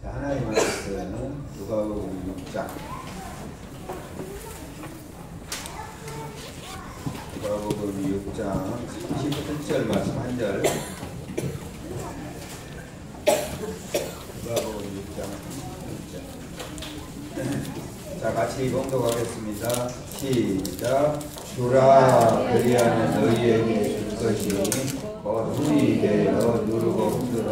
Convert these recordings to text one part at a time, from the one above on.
자, 하나님 말씀은 누가복음 6장. 누가복음 6장 38절 말씀 한 절. 누가복음 6장. 자, 같이 봉독하겠습니다. 시작. 주라 그리하면 너희에게 줄 것이니 곧 눈이 되어 누르고 흔들어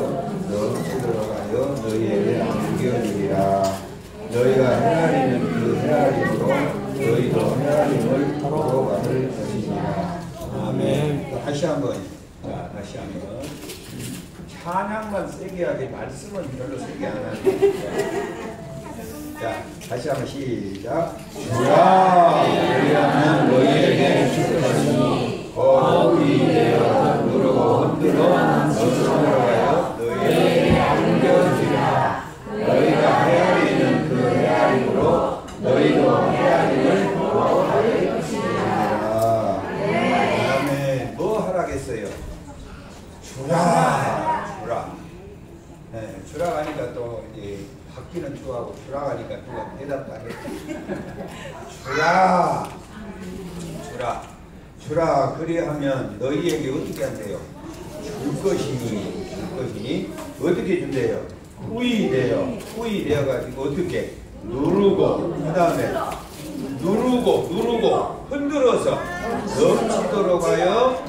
넘치도록하여 너희에게 안겨주리라. 너희가 헤아리는 그 헤아림으로 너희도 헤아림을 바로 받을 것이니라. 아멘. 다시 한번. 자, 다시 한번. 찬양만 세게 하게 말씀은 별로 세게 안 하네. 자, 다시 한번 시작. 주라 그리하면 너희에게 줄 것이니 곧 눈이 되어 누르고 흔들어 넘치도록하여 너희에게 안겨주리라. 너희가 헤아리는 그 헤아림으로 너희도 헤아림을 바로 받을 것이니라. 아멘. 뭐 하라겠어요? 주라. 주라. 네, 주라 하니까 또 이제 받기는 좋아하고 주라 하니까 누가 대답도 안 했지. 주라. 주라. 주라 그리하면 너희에게 어떻게 한대요? 줄 것이니 어떻게 준대요? 후이 되어가지고 어떻게? 누르고 그 다음에 누르고 흔들어서 넘치도록 하여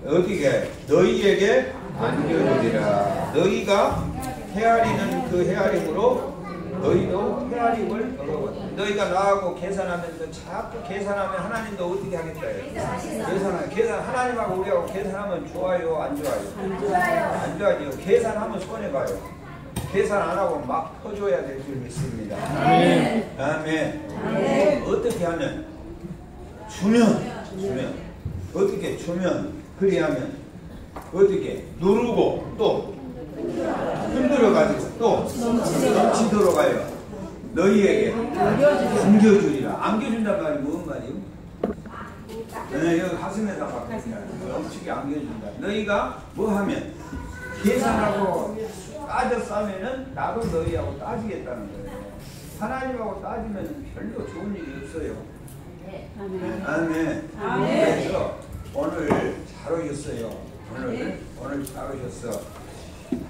어떻게? 너희에게 안겨주리라. 너희가 헤아리는 그 헤아림으로 너희도 헤아림을 얻어보라. 너희가 나하고 계산하면서 자꾸 계산하면 하나님도 어떻게 하겠다. 계산 하나님하고 우리하고 계산하면 좋아요, 안 좋아요? 안 좋아요. 계산하면 손해 봐요. 계산 안 하고 막 퍼줘야 될 줄 믿습니다. 아멘. 아멘. 어떻게 하면? 주면 어떻게 주면 그리하면 어떻게 누르고 또 흔들어가지고 또 넘치도록 하여 너희에게 안겨주리라. 안겨준단 말이 무슨 말이요? 네, 여기 가슴에다 박혔습니다. 넘치게 안겨준다. 너희가 뭐 하면 계산하고 따져 싸면은 나도 너희하고 따지겠다는 거예요. 하나님하고 따지면 별로 좋은 일이 없어요. 아멘. 그래서 오늘 잘 오셨어요. 오늘 잘 오셨어.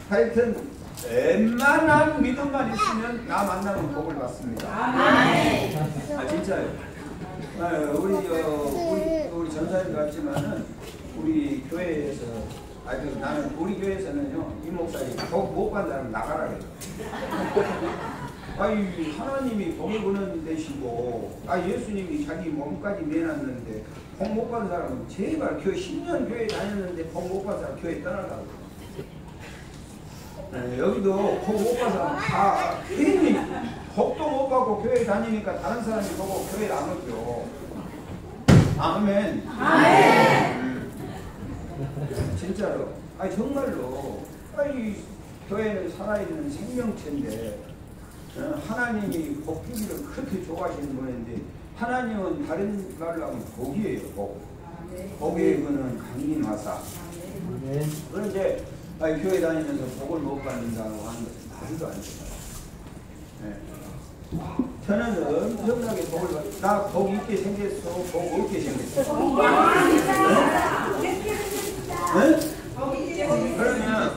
하여튼 웬만한 믿음만 있으면 나 만나면 복을 받습니다. 아 진짜요. 우리 전사님도 왔지만은 우리 교회에서 나는 우리 교회에서는요 이 목사님 복 못 받는 사람 나가라 그래요. 아니 하나님이 복을 보는 데시고 예수님이 자기 몸까지 내놨는데 복 못 받는 사람은 제발 교회 10년 교회 다녔는데 복 못 받는 사람 교회 떠나라고. 네, 여기도 복 못 받는 사람 다 괜히 복도 못 받고 교회 다니니까 다른 사람이 보고 교회를 안 오죠. 아멘. 진짜로. 정말로. 교회는 살아있는 생명체인데 하나님이 복 주기를 그렇게 좋아하시는 분인데 하나님은 다른 말로 하면 복이에요. 복의 근은 강림하사. 그런데 교회 다니면서 복을 못 받는다고 하는 것은 말도 안 돼요. 네. 저는 엄청나게 복을 받고 나 복 있게 생겼어? 복 없게 생겼어? 네?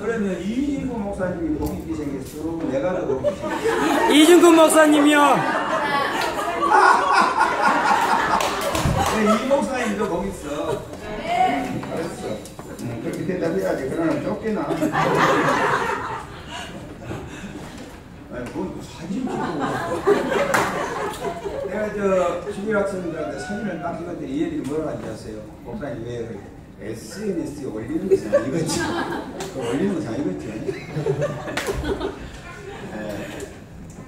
그러면 이진구 목사님이 복 있게 생겼어? 내가 더 복 있게 생겼어? 이진구 목사님이요. 이 목사님도 복 있어. 알았어. 그렇게 대답해야지. 그러나 쫓기나. 뭐 사진 찍고. 내가 주일학생들한테 사진을 딱 찍었더니 이 애들이 뭐라고 하는지 아세요? 목사님 왜 SNS에 올리는 것이 아니겠지? 올리는 것이 아니겠지?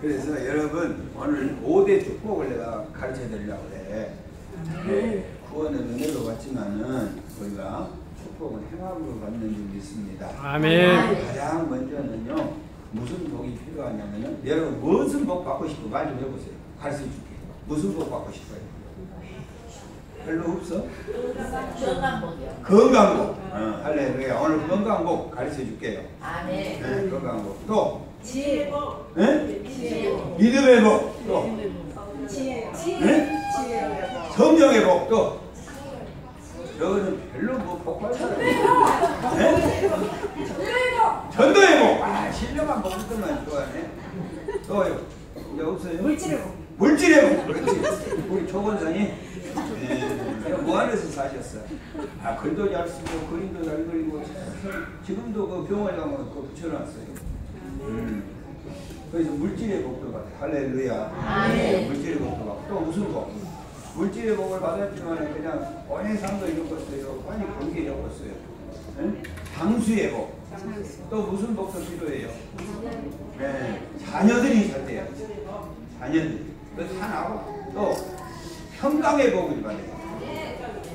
그래서 여러분 오늘 5대 축복을 내가 가르쳐 드리려고 그래. 구원은 은혜로 받지만은 우리가 축복은 행함으로 받는 줄 믿습니다. 아멘. 가장 먼저는요 무슨 복이 필요하냐면요 여러분 무슨 복 받고 싶어 말 좀 해보세요. 가르쳐 줄게. 무슨 복 받고 싶어요? 별로 없어? 건강복. 할렐루야. 오늘 건강복 가르쳐 줄게요. 아멘. 네, 건강복. 또 지혜의 복. 네? 지혜의 복. 믿음의 복. 또 지혜의 네? 복. 성령의 복. 또 너는 별로 뭐 복할 사람. 네? 전도의 복. 아, 신령한 복들만 좋아하네. 또요. 이제 없어요? 물질의 복. 물질의 복. 그렇지. 우리 조건사님. 네. 무안에서 사셨어. 아, 글도 잘 쓰고 그림도 잘 그리고 지금도 그 병원에 가면 그거 붙여놨어요. 그래서 물질의 복도 받아요. 할렐루야. 네. 물질의 복도 받고 또 무슨 복? 물질의 복을 받았지만 그냥 원해상도 적었어요. 많이 공개 적었어요. 네? 장수의 복. 또 무슨 복도 필요해요? 네. 자녀들이 잘 돼요. 자녀들. 그거 다 나오고 또 평강의 복을 받아요.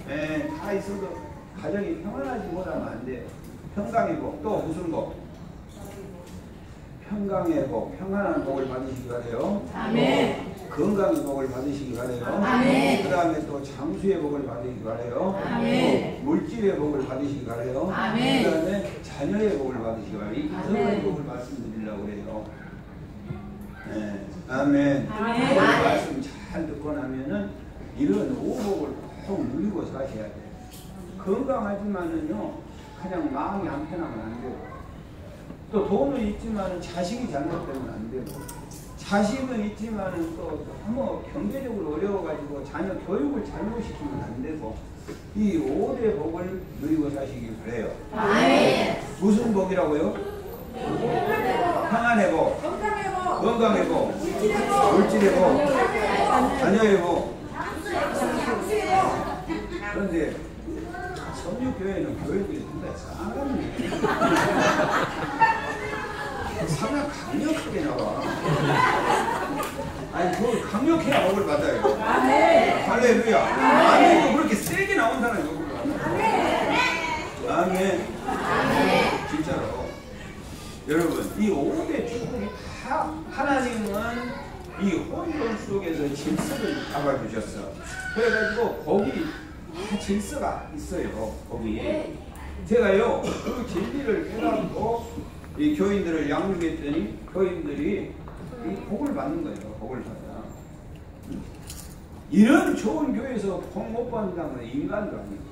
네. 다 있어도 가정이 평안하지 못하면 안 돼요. 평강의 복. 또 무슨 복? 평강의 복, 평안한 복을 받으시기 바래요. 아멘. 건강의 복을 받으시기 바래요. 아멘. 그 다음에 또 장수의 복을 받으시기 바래요. 아멘. 또 물질의 복을 받으시기 바래요. 아멘. 그 다음에 자녀의 복을 받으시기 바래요. 이 다섯 가지 복을 말씀드리려고 그래요. 네. 아멘. 아멘. 말씀 잘 듣고 나면은 이런 오복을 꼭 누리고 사셔야 돼요. 건강하지만은요, 그냥 마음이 안 편하면 안 돼요. 또 돈은 있지만은 자식이 잘못되면 안 되고, 자식은 있지만은 또 너무 경제적으로 어려워가지고 자녀 교육을 잘못시키면 안 되고, 이 5대 복을 누리고 사시길 바래요. 아멘. 무슨 복이라고요? 평안의 복, 건강의 복, 물질의 복, 자녀의 복. 그런데 섬유교회는 교회들이 굉장히 싸가지네. 상당히 강력하게 나와. 아니, 그걸 강력해야 복을 받아요. 할렐루야. 아멘. 뭐 그렇게 세게 나온 사람이 복을 받아요. 아멘. 진짜로. 여러분, 이 5대 축복이 다 하나님은 이 혼돈 속에서 질서를 잡아주셨어. 그래가지고 거기 다 질서가 있어요. 거기에. 제가요, 그 진리를 깨닫고 이 교인들을 양육했더니 교인들이 이 복을 받는 거예요. 복을 받아. 이런 좋은 교회에서 복 못 받는다면 인간도 아니고.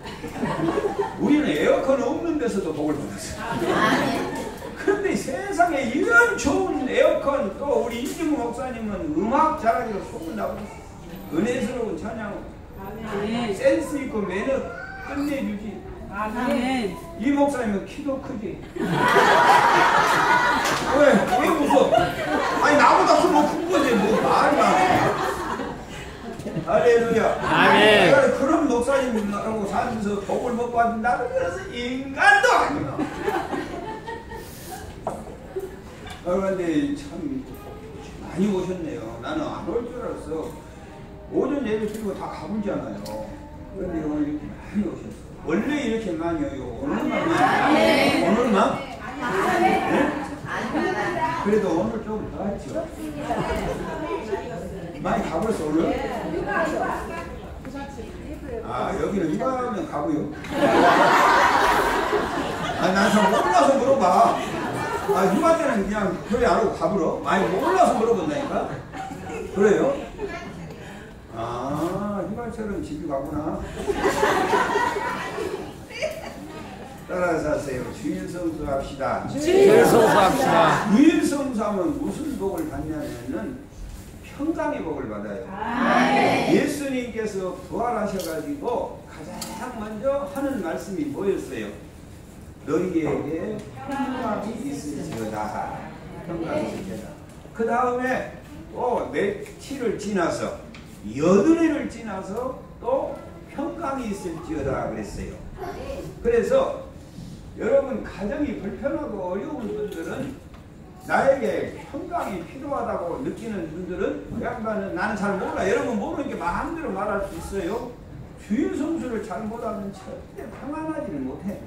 우리는 에어컨 없는 데서도 복을 받았어요. 그런데 세상에 이런 좋은 에어컨, 또 우리 이진구 목사님은 음악 잘하기로 소문나고 은혜스러운 찬양, 센스 있고 매너 끝내주지. 아멘. 이 목사님은 키도 크지. 왜 웃어? 아니, 나보다 큰 거지. 뭐 말이 많아. 할렐루야. 아멘. 그런 목사님하고 살면서 복을 못 받는다는 것은 인간도 아니야. 그런데 참 많이 오셨네요. 나는 안 올 줄 알았어. 오전 예배 드리고 다 가보잖아요. 그런데 오늘 이렇게 많이 오셨어. 원래 이렇게 많이 오요. 오늘만 많이. 오늘만? 네? 그래도 오늘 좀 더 왔죠. 많이 가버렸어 오늘? 아, 여기는 휴가하면 가고요. 아, 난 잘 몰라서 물어봐. 아, 휴가 때는 그냥 그래 안 하고 가버려. 아니, 몰라서 물어본다니까. 그래요? 아, 휴가처럼 집에 가구나. 따라서 하세요. 주일성수합시다. 주일성수합시다. 주일성수하면 무슨 복을 받냐면은 평강의 복을 받아요. 예수님께서 부활하셔가지고 가장 먼저 하는 말씀이 뭐였어요? 너희에게 평강이 있을지어다. 평강이 있을지어다. 그 다음에 또 며칠을 지나서 여드레를 지나서 또 평강이 있을지어다 그랬어요. 그래서 여러분 가정이 불편하고 어려운 분들은, 나에게 평강이 필요하다고 느끼는 분들은, 그 양반은 나는 잘 몰라. 여러분 모르는 게 마음대로 말할 수 있어요. 주일성수를 잘 못하면 절대 평안하지는 못해.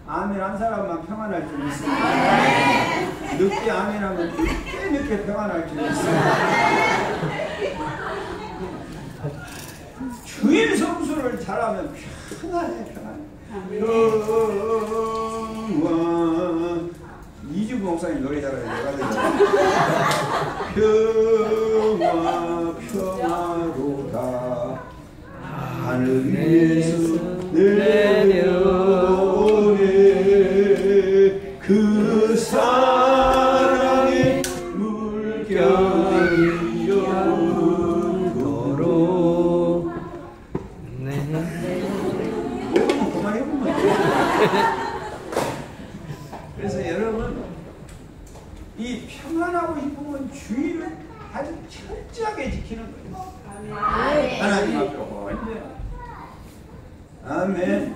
아멘 한 사람만 평안할 줄 있습니다. 늦게 아멘하면 늦게 평안할 줄 있습니다. 주일성수를 잘하면 평안해. 평안. 이주구 목사님 노래 잘하는 평화 평화로다 하늘 위에서 내려오네 그 사랑의 물결이 영원토록. 이거는 그만해보면 그래서 여러분 이 평안하고 싶으면 주의를 아주 철저하게 지키는 거예요. 하나님 앞에 언제나. 아멘.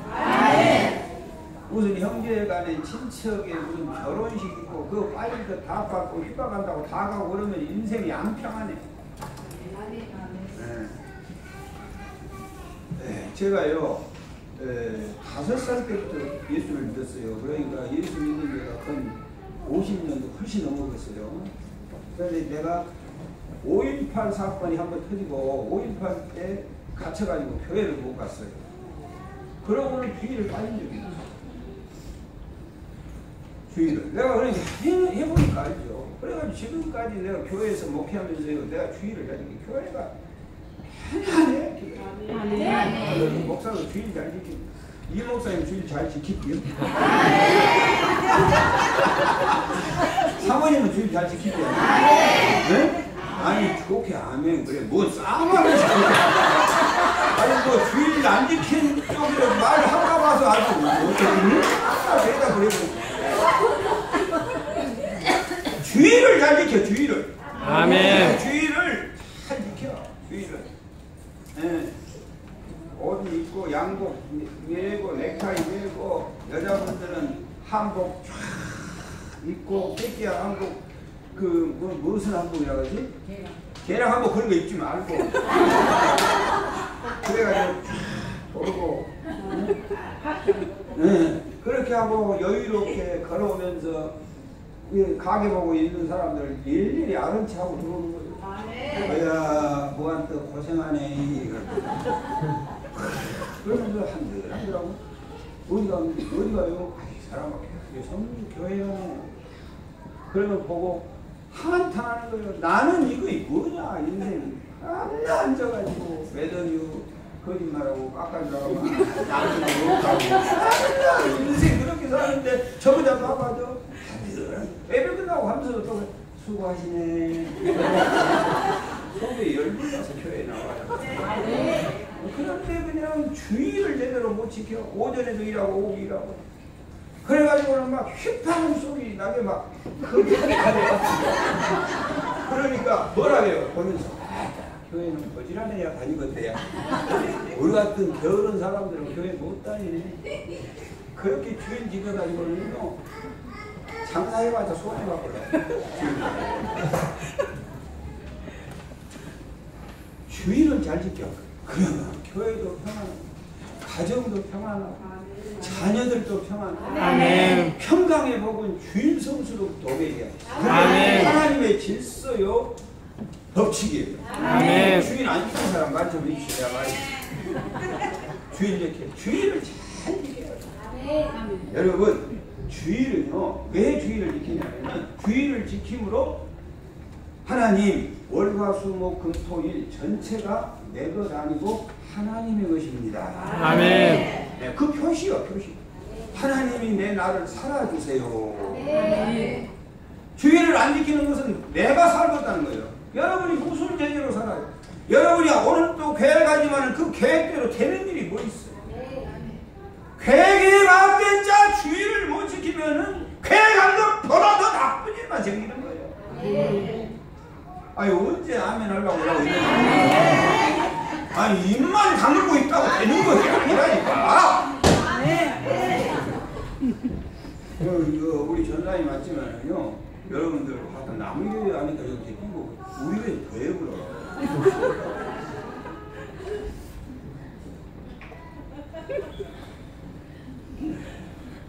무슨 형제간에 친척에 무슨 결혼식 있고 그거 빨리 다 받고 휴가간다고 다 가고 그러면 인생이 안 평안해. 네, 제가요 5살 때부터 예수를 믿었어요. 그러니까 예수 믿는 지가 한 50년도 훨씬 넘어갔어요. 그런데 내가 5.18 사건이 한번 터지고 5.18 때 갇혀가지고 교회를 못 갔어요. 그러고는 주의를 빠진 적이 있어요. 주의를. 내가 그러니까 해보니까 알죠. 그래가지고 지금까지 내가 교회에서 목회하면서요. 내가 주의를 가지고 교회가 편안해. 목사도 주의 잘 지킵니다. 이 목사님 주의 잘 지킬게요. 사모님은 주의 잘 지킬게요. 네? 아니 좋게 아멘. 그래 뭐 싸움하는 아니 뭐 주의를 안 지킨 쪽으로 말하고 와서 아주 대답을 해보고 주의를 잘 지켜. 주의를. 아멘. 주의를 잘 지켜. 주의를. 예. 옷 입고 양복 매고 넥타이 매고 여자분들은 한복 쫙 입고 깨끼야 한복 그 무슨 한복이라고 하지? 개랑 한복 그런 거 입지 말고 그래가지고 쫙 보고 네. 그렇게 하고 여유롭게 걸어오면서 가게 보고 있는 사람들 일일이 아는 척하고 들어오는 거예요. 뭐야 뭐한테 고생하네 그러면서 한들한들하고 어디 가요? 이 사람아 성교회요. 그러면 보고 한탄하는 거예요. 나는 이거 뭐냐 인생 맨날 앉아가지고 매더뉴 거짓말하고 깎아주라고 나는 못하고 인생 그렇게 사는데 저보다 봐봐도 예배 끝나고 하면서도 또 수고하시네 속에 열불 나서 교회에 나와요. 그런데 그냥 주의를 제대로 못 지켜. 오전에도 일하고 오후 일하고 그래가지고는 막 휘파람 소리 나게 막 그러니까 뭐라래요 보면서 교회는 거지라네야 다니겠대야. 우리 같은 게으른 사람들은 교회 못 다니네. 그렇게 주인 지켜다니면요 장사해봐자 손해봐버려. 주의를 잘 지켜. 그러면 교회도 평안하고 가정도 평안하고 자녀들도 평안하고 아멘. 평강의 복은 주인 성수로 도배해야 돼. 아멘. 하나님의 질서요 법칙이에요. 아멘. 주인 안 지키는 사람 만져 보십시오. 주인 지켜. 주의를 잘 지켜야 돼. 여러분 주의를요 왜 주의를 지키냐면 주의를 지킴으로 하나님 월화수목금토일 전체가 내 것 아니고 하나님의 것입니다. 아멘. 네, 그 표시요 표시. 하나님이 내 나를 살아주세요. 주의를 안 지키는 것은 내가 살겠다는 거예요. 여러분이 무슨 계획으로 살아요? 여러분이 오늘 또 계획하지만 그 계획대로 되는 일이 뭐 있어요? 계획에 맞된 자 주의를 못 지키면은 계획한 것보다 더 나쁜 일만 생기는 거예요. 아니 언제 아멘 하려고 그러고 있는 아니 입만 다물고 있다고 되는 것이 아니라니까. 우리 전사님 맞지만요 여러분들 하여튼 남교회 하니까 이렇게 끼고 우리 교회 더 해보라.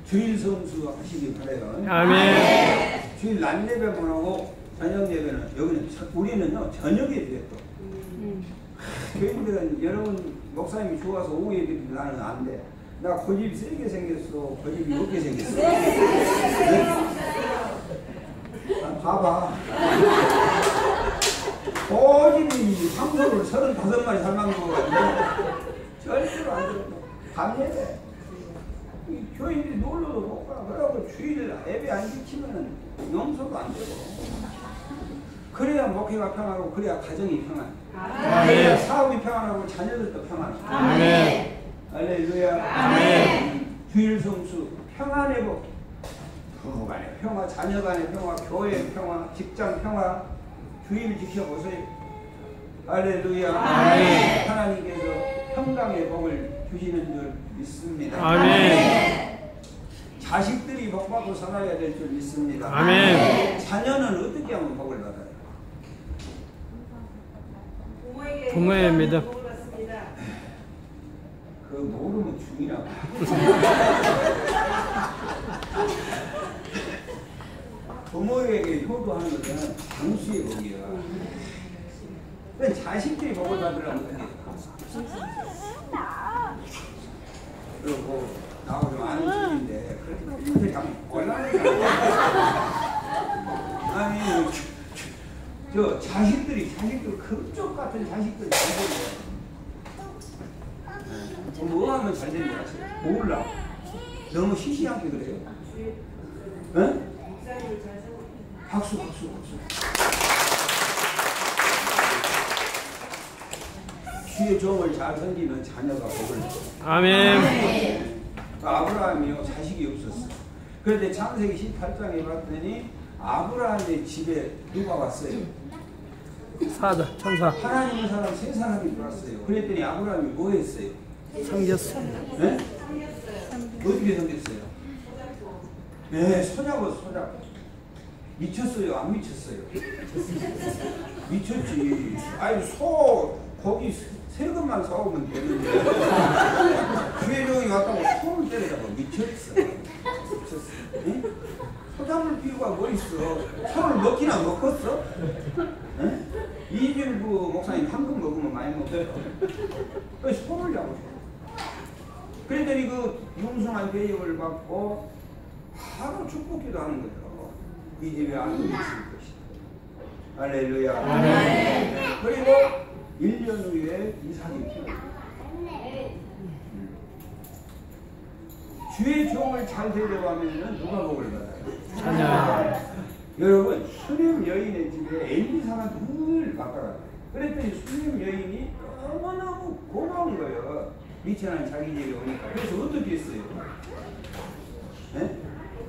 주일 성수 하시기 바래요. 아멘. 주일 낮 예배만 하고 저녁 예배는 여기는 우리는요 저녁 예배 또. 교인들은 여러분 목사님이 좋아서 오후 예배도 나는 안 돼. 나 고집이 세게 생겼어. 고집이 높게 생겼어. 네? 봐봐. 오진이 황소를 35마리 살만 먹어가지고 절대로 안 들어. 밤에 이 교인들이 놀러도 못 가. 그러고 주일 예배 안 지키면 용서도 안 되고. 그래야 목회가 평안하고 그래야 가정이 평안. 그래야 사업이 평안하고 자녀들도 평안하고. 아멘. 할렐루야. 아멘. 주일 성수 평안의 복. 부부 간의 평화, 자녀 간의 평화, 교회의 평화, 직장 평화. 주일 지켜보세요. 할렐루야. 아멘. 하나님께서 평강의 복을 주시는 줄 믿습니다. 아멘. 자식들이 복받고 살아야 될 줄 믿습니다. 아멘. 자녀는 어떻게 하면 복을 받아요? 부모의 믿음. 복을 받습니다. 그 모르면 죽이라고. 부모에게 효도하는 것은 장수의 복이야. 그럼 자식들이 복을 받으려면 어떻게 해요? 그리고 나하고 좀 아는 중인데 그렇게 참 곤란해요. 아니 저 자식들 급쪽 같은 자식들 잘 되요. 뭐 하면 잘 되는 거 같아요? 몰라. 너무 시시하게 그래요. 응? 박수. 주의 종을 잘 섬기면 자녀가 복을 받아요. 아멘. 아브라함이요 자식이 없었어. 그런데 창세기 18장에 봤더니 아브라함의 집에 누가 왔어요? 사자, 천사. 하나님의 사람 세 사람이 들어왔어요. 그랬더니 아브라함이 뭐 했어요? 섬겼어. 네? 어떻게 섬겼어요? 네, 소잡. 미쳤어요? 안 미쳤어요? 미쳤지. 아니 고기 세 것만 사오면 되는데 주의 종이 왔다고 손을 때리다가 미쳤어. 응? 소잡을 필요가 뭐 있어? 손을 먹기나 먹었어? 응? 이진구 목사님 한금 먹으면 많이 먹어. 왜 손을 잡으셔? 그랬더니 그 융숭한 대접을 받고 바로 축복기도 하는 거죠. 이 집에 안동이 있을 것이다. 할렐루야. 아멘. 그리고 1년 후에 이삭이 태어납니다. 주의 종을 잘 대접하면 누가 복을 받아요? 자녀. 여러분 수렴 여인의 집에 엘리사가 늘 바꿔가요. 그랬더니 수렴 여인이 너무너무 고마운 거예요. 미천한 자기 집에 오니까. 그래서 어떻게 했어요? 네?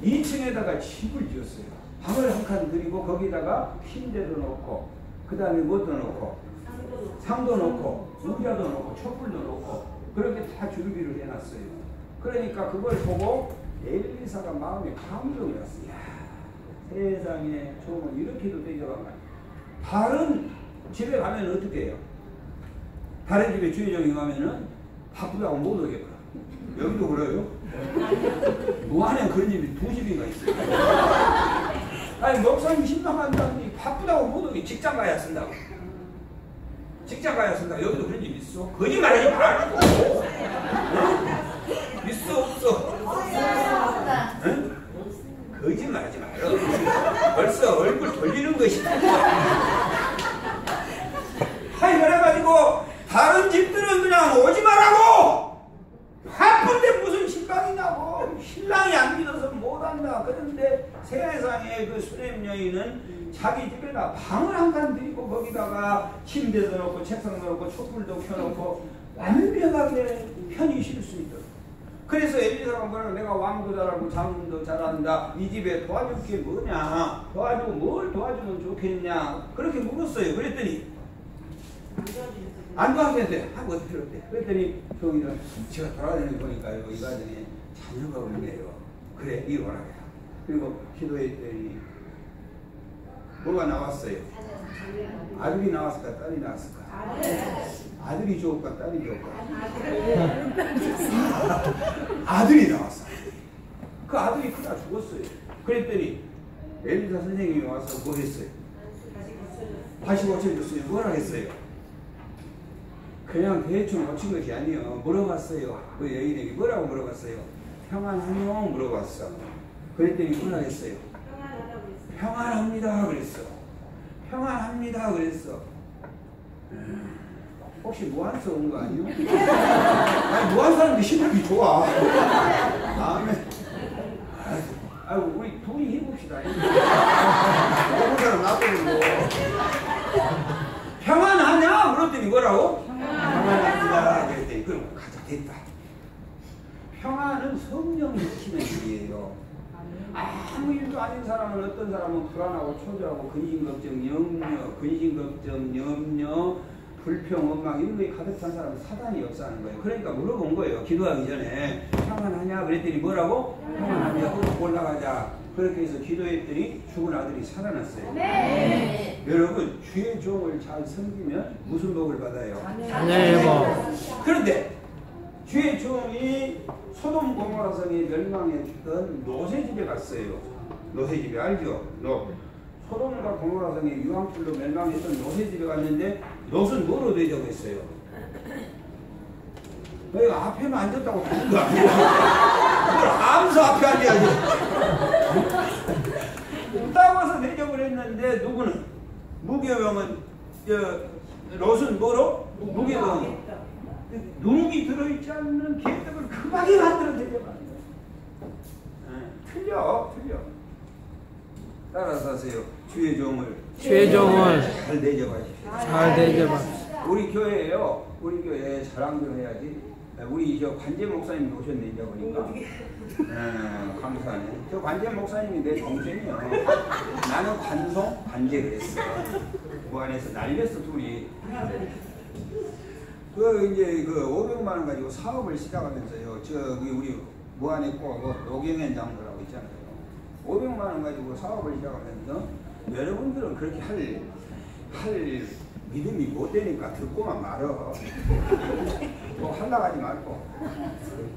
2층에다가 집을 지었어요. 방을 한 칸 드리고 거기다가 침대도 놓고 그 다음에 뭣도 놓고 상도 놓고 의자도 놓고 촛불도 놓고 그렇게 다 준비를 해놨어요. 그러니까 그걸 보고 엘리사가 마음에 감동이 왔어요. 야, 세상에 종은 이렇게도 대접하면 다른 집에 가면 어떻게 해요? 다른 집에 주인종이 가면은 바쁘다고 못 오겠구나. 여기도 그래요? 무한에 그런 집이 2집인가 있어요. 아니 목사님 신방한다니 바쁘다고 못 오게 직장 가야 쓴다고. 직장 가야 쓴다. 여기도 그런 집 있어? 거짓말하지 말라고. 있어 없어? 응? 거짓말하지 말라. 벌써 얼굴 돌리는 것이. 하이 그래가지고 다른 집들은 그냥 오지 말라고. 바쁜데 무슨 신방이냐고. 신랑이 안 믿어서 못한다. 그런데 세상에 그 수렘 여인은 자기 집에다 방을 한 칸 드리고 거기다가 침대도 놓고 책상도 놓고 촛불도 켜놓고 완벽하게 편히 쉴 수 있도록. 그래서 엘리사가 뭐라고 내가 왕도 잘하고 장군도 잘한다. 이 집에 도와줄 게 뭐냐. 도와주고 뭘 도와주면 좋겠냐. 그렇게 물었어요. 그랬더니 안 도와주는데 하고 어떻게 그랬대. 그랬더니 종이는 제가 돌아다니는 거 보니까 이 가정에 자녀가 없네요. 그래 이리 오라. 그리고 기도했더니 뭐가 나왔어요? 아들이 나왔을까 딸이 나왔을까? 아들이 좋을까 딸이 좋을까? 아들이 나왔어. 그 아들이 크다 죽었어요. 그랬더니 엘리사 선생님이 와서 뭐 했어요? 다시 고쳐줬어요. 뭐라 했어요? 그냥 대충 고친 것이 아니에요. 물어봤어요. 그 여인에게 뭐라고 물어봤어요? 평안하뇨? 물어봤어. 그랬더니 뭐라 했어요? 평안합니다 그랬어. 평안합니다 그랬어. 혹시 무한서 온 거 아니요? 아니 무한 사람들이 실력이 좋아. 다음에 아이고 우리 둘이 해봅시다. 어느 사람 놔두고 평안하냐? 그랬더니 뭐라고? 평안합니다 그랬더니 그럼 가자 됐다. 평안은 성령이 시키는 일이에요. 아무 일도 아닌 사람은 어떤 사람은 불안하고 초조하고 근심걱정, 염려, 불평, 원망 이런 거에 가득 찬 사람은 사단이 역사하는 거예요. 그러니까 물어본 거예요. 기도하기 전에 평안하냐? 그랬더니 뭐라고? 평안하냐? 올라가자. 그렇게 해서 기도했더니 죽은 아들이 살아났어요. 네. 여러분 주의 종을 잘 섬기면 무슨 복을 받아요? 자녀의 복. 그런데 주의 종이 소돔 고모라 성에 멸망했던 롯의 집에 갔어요. 롯의 집에 알죠? 소돔과 고모라 성에 유황불로 멸망했던 롯의 집에 갔는데 롯은 뭐로 되자고 했어요? 너희가 앞에만 앉았다고 죽은 거 아니야? 그걸 암소 앞에 앉아야지. 따와서 대접을 했는데 누구는? 무교병은 롯은 뭐로? 무교병. 누룩이 들어있지 않는 개떡을 급하게 만들어 대접하는 거예요. 틀려. 따라서 하세요. 주의 종을 잘 대접하십시오. 잘 대접합시다. 우리 교회에요. 우리 교회에 자랑도 해야지. 우리 저 관재 목사님 오셨네 이제 보니까. 감사하네. 저 관재 목사님이 내 동생이요. 나는 관재 그랬어. 무안에서 날렸어 둘이. 이제 500만 원 가지고 사업을 시작하면서요. 저기 우리 무안에 꼭 노경현 장로라고 있잖아요. 500만 원 가지고 사업을 시작하면서 여러분들은 그렇게 할 믿음이 못 되니까 듣고만 말어. 또 하려고 하지 말고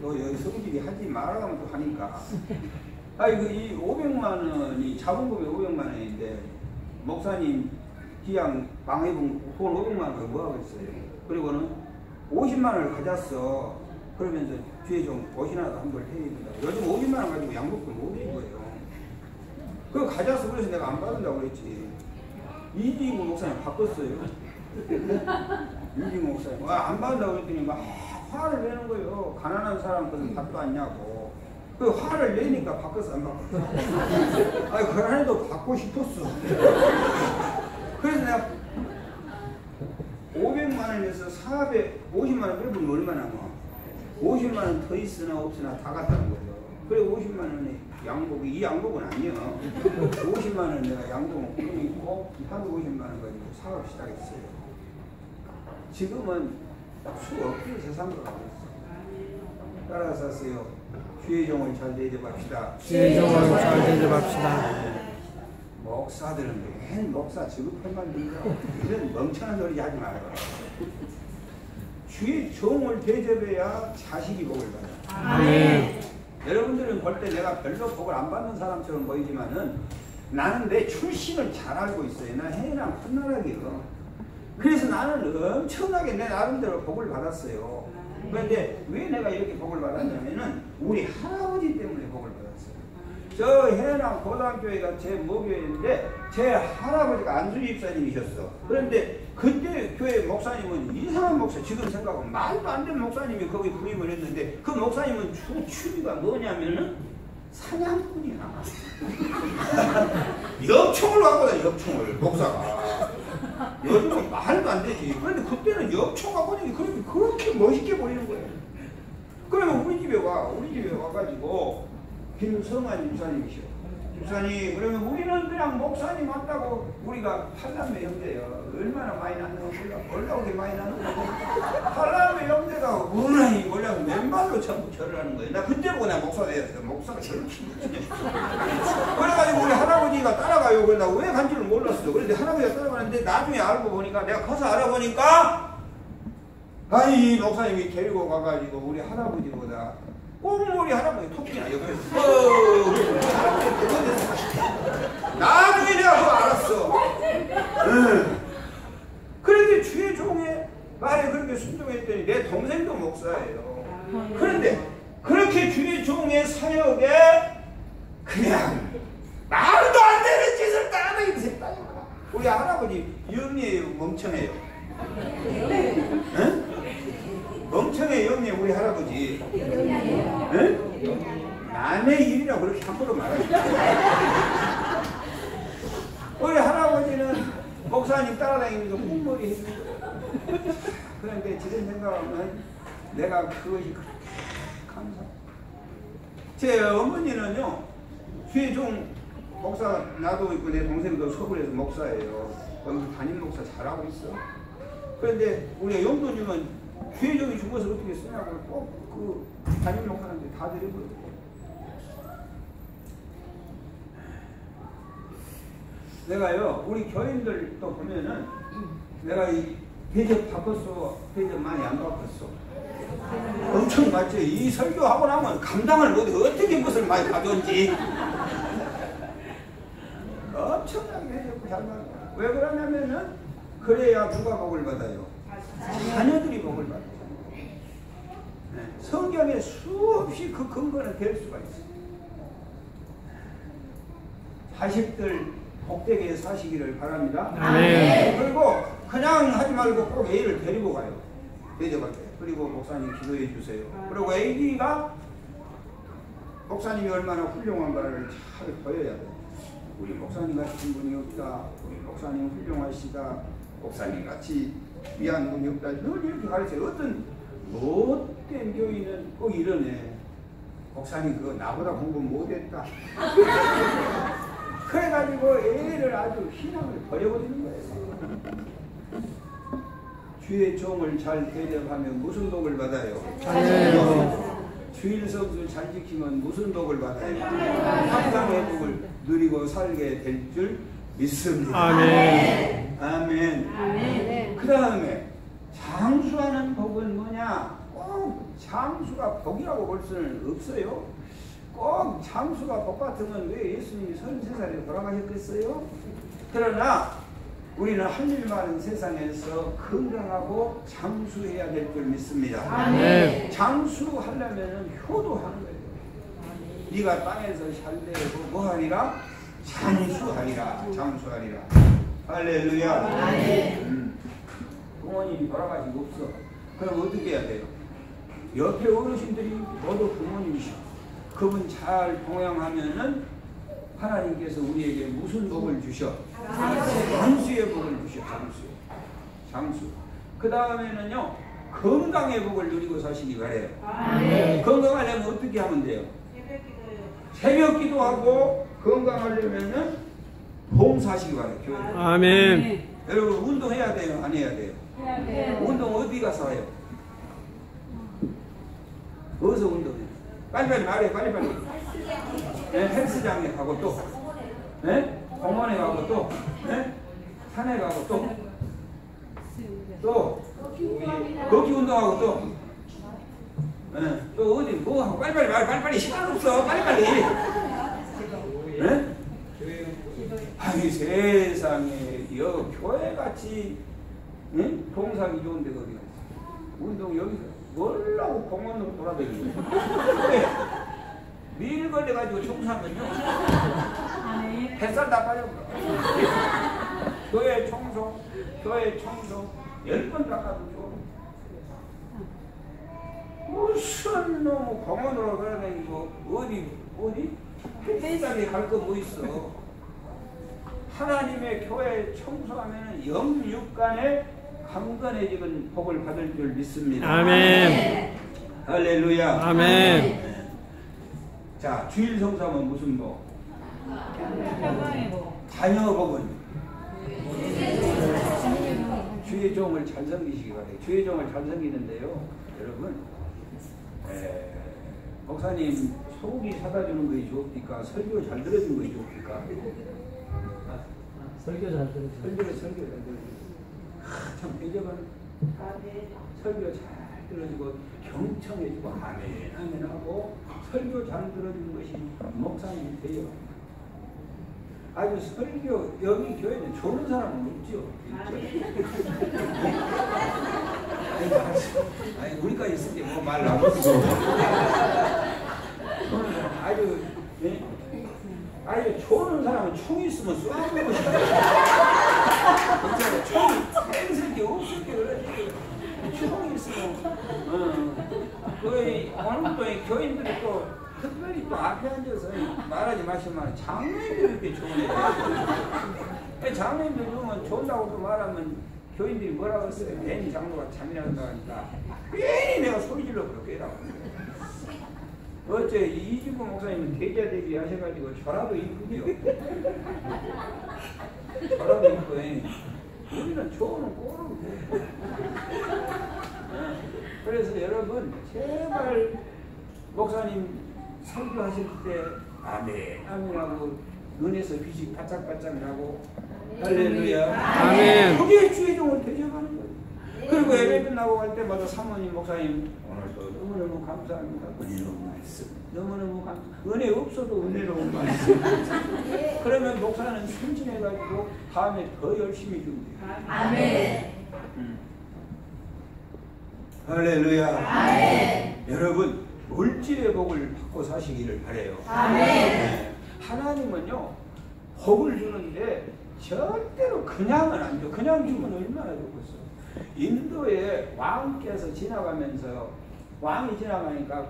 또 여기 성질이 하지 말라고 또 하니까. 이 500만 원이 자본금이 500만 원인데 목사님 기양 망해본 돈 500만 원을 뭐하고 있어요. 그리고는 50만 원을 가졌어. 그러면서 주의 종 옷이라도 한 벌 해입니다. 요즘 50만 원 가지고 양복도 못 입어요. 그거 가졌어. 그래서 내가 안 받는다고 그랬지. 이진구 목사님 바꿨어요. 이진구 목사님 안 받는다고 그랬더니 막 화를 내는 거예요. 가난한 사람 것은 밥도 안 냐고. 그 화를 내니까 바꿨어 안 바꿨어? 그래도 받고 싶었어. 그래서 내가 500만 원에서 450만 원 빼면 얼마나 뭐 50만 원 더 있으나 없으나 다 갔다는 거예요. 그래 50만 원에 양복이 이 양복은 아니요. 50만 원 내가 양복 입고 350만 원 가지고 사업 시작했어요. 지금은 수 없게 세상으로 가고 있어요. 따라서 하세요. 주의 종을 잘 대접합시다. 주의 종을 잘 대접합시다. 목사들은 맨 목사 지급할만 들고 이런 멍청한 소리 하지 말아요. 주의 종을 대접해야 자식이 복을 받아요. 아멘. 여러분들은 볼 때 내가 별로 복을 안 받는 사람처럼 보이지만은 나는 내 출신을 잘 알고 있어요. 나 해랑 끝나라기요. 그래서 나는 엄청나게 내 나름대로 복을 받았어요. 그런데 왜 내가 이렇게 복을 받았냐면은 우리 할아버지 때문에 복을 받았어요. 저 해남 고등학교가 제 모교였는데 제 할아버지가 안수리 집사님이셨어. 그런데 그때 교회 목사님은 이상한 목사, 지금 생각하면 말도 안 되는 목사님이 거기 부임을 했는데 그 목사님은 취미가 뭐냐면은 사냥꾼이야. 엽총을 갖고 다녀, 엽총을 목사가. 요즘은 말도 안 되지. 그런데 그때는 엽총 갖고 다니기 그렇게 멋있게 보이는 거예요. 그러면 우리 집에 와가지고 김성환 집사님이시오. 집사님, 그러면 우리는 그냥 목사님 왔다고 우리가 팔남매 형제예요. 얼마나 많이 나는 거야? 올라오게 많이 나는 거야? 팔남매 형제가 뭐라니 뭐라고 맨발로 전부 절을 하는 거예요. 나 그때 보고 내가 목사 되었어요. 목사가 저렇게 멋지냐. 그래가지고 우리 할아버지가 따라가요. 그래 나 왜 간 줄을 몰랐어. 그런데 할아버지가 따라가는데 나중에 알고 보니까 내가 커서 알아보니까 아이 목사님이 데리고 가가지고 우리 할아버지보다 꽁무리 할아버지 토끼나 옆에서 나중에 내가 그거 알았어. 그런데 주의 종의 말에 그렇게 순종했더니 내 동생도 목사예요. 그런데 그렇게 주의 종의 사역에 그냥 말도 안 되는 짓을 우리 할아버지 영리해요, 멍청해요? 응? 멍청해 영리 우리 할아버지. 응? 남의 일이라고 그렇게 함부로 말하지. 우리 할아버지는 목사님 따라다니면서 콧머리 해주는 거예요. 그런데 지금 생각하면 내가 그것이 그렇게 감사. 제 어머니는요, 최종 목사, 나도 있고 내 동생도 서울에서 목사예요. 거기서 담임 목사 잘하고 있어. 그런데 우리 영도님은 최종이 죽어서 어떻게 쓰냐고 꼭 그 담임 목사한테 다 드리거든요. 내가요, 우리 교인들 또 보면은 내가 이 대접 바꿨어, 대접 많이 안 바꿨어. 엄청 맞죠? 이 설교하고 나면 감당을 못해. 어떻게 무엇을 많이 가져온지. 엄청나게 해줬고 잘 받아. 왜 그러냐면은 그래야 누가 복을 받아요? 자녀들이 복을 받아요. 네. 성경에 수없이 그 근거는 될 수가 있어요. 자식들 복되게 사시기를 바랍니다. 아멘. 그리고 그냥 하지 말고 꼭 애를 데리고 가요. 대접할 때. 그리고 목사님 기도해 주세요. 그리고 애기가 목사님이 얼마나 훌륭한가를 잘 보여야 돼요. 우리 목사님 같은 분이 없다. 우리 목사님 훌륭하시다. 목사님 같이 위한 분이 없다. 늘 이렇게 가르쳐요. 어떤 못된 교인은 꼭 이러네. 목사님 그거 나보다 공부 못했다. 그래가지고 애를 아주 희망을 버려버리는 거예요. 주의 종을 잘 대접하면 무슨 복을 받아요? 주일 성수 잘 지키면 무슨 복을 받아요? 항상의 복을 누리고 살게 될 줄 믿습니다. 아멘. 아멘. 그 다음에 장수하는 복은 뭐냐? 꼭 장수가 복이라고 볼 수는 없어요. 꼭 장수가 복 같으면 왜 예수님이 33살에 돌아가셨겠어요? 그러나 우리는 할 일 많은 세상에서 건강하고 장수해야 될 줄 믿습니다. 아멘. 장수하려면 효도하는 거예요. 네가 땅에서 잘 되고 뭐하리라? 장수하리라. 장수하리라. 할렐루야. 부모님이 돌아가신 거 없어. 그럼 어떻게 해야 돼요? 옆에 어르신들이 모두 부모님이셔. 그분 잘 동행하면은 하나님께서 우리에게 무슨 복을 주셔? 장수의 복을 주셔. 장수. 그 다음에는요, 건강의 복을 누리고 사시기 바래요. 건강하려면 어떻게 하면 돼요? 새벽 기도하고 건강하려면은 봉사하시기 바래요. 교회. 아멘. 여러분 운동해야 돼요? 안 해야 돼요? 운동 어디 가서 해요? 어디서 운동해요? 빨리빨리 말해. 빨리빨리. 네, 헬스장에 가고 또 네? 공원에 가고 또 네? 산에 가고 또 걷기 운동하고 또 네? 또 어디 뭐 하고 빨리빨리 말해. 빨리빨리 시간 없어. 빨리빨리. 네? 아니 세상에 여 교회같이 응? 봉사하기 좋은 데가 어디가 있어? 운동 여기서 뭘라고 공원으로 돌아다니는 거야? 밀 걸려가지고 청소하면요 뱃살 다 빠져. 교회 청소 10번 닦아도 좋아. 무슨 놈 공원으로 돌아다니고 어디 헬스장에 갈 거 뭐 있어. 하나님의 교회 청소하면 영육간에 강건해지는 복을 받을 줄 믿습니다. 아멘. 할렐루야. 아멘. 자, 주일 성사면 무슨 복? 자녀 복은 주의 종을 잘 섬기시기 바래요. 주의 종을 잘 섬기는데요, 여러분, 목사님 소고기 사다 주는 것이 좋습니까? 설교 잘 들어주는 것이 좋습니까? 설교 잘 들으세요. 설교 잘 들어주고 참 대접은 설교 잘 들어주고 경청해주고 아멘 하고 설교 잘 들어주는 것이 목사님이 돼요. 아주 설교 여기 교회는 좋은 사람은 없죠. 아니 우리까지 있을 때 뭐 말 나쁘고 아주 네? 아주 좋은 사람은 총 있으면 쏘아보고 싶어요. 오늘 또 이 교인들이 또 특별히 또 앞에 앉아서 말하지 마시면 장로님들이 이렇게 좋으네. 장로님들 보면 좋다고 또 말하면 교인들이 뭐라고 했어요? 괜히 장로가 잠이나다 하니까 괜히 내가 소리질러 그렇게라고. 어째 이지구 목사님은 대자대기 하셔가지고 저라도 이쁘죠. 저라도 이쁘. 우리는 좋으면 꼬르고. 그래서 여러분 제발 목사님 설교하실 때 아멘 아멘하고 눈에서 빛이 바짝바짝 나고 할렐루야 아멘. 그게 주의 종을 대접하는 거예요. 그리고 예배 끝나고 갈 때마다 사모님 목사님 오늘도 너무너무 감사합니다. 은혜로운 말씀 너무너무 은혜 없어도 은혜로운 말씀. 그러면 목사는 승진해가지고 다음에 더 열심히 준대요. 아멘. 할렐루야. 아멘. 여러분 물질의 복을 받고 사시기를 바래요. 아멘. 네. 하나님은요 복을 주는데 절대로 그냥은 안 줘. 그냥 주면 얼마나 좋겠어. 인도에 왕께서 지나가면서 왕이 지나가니까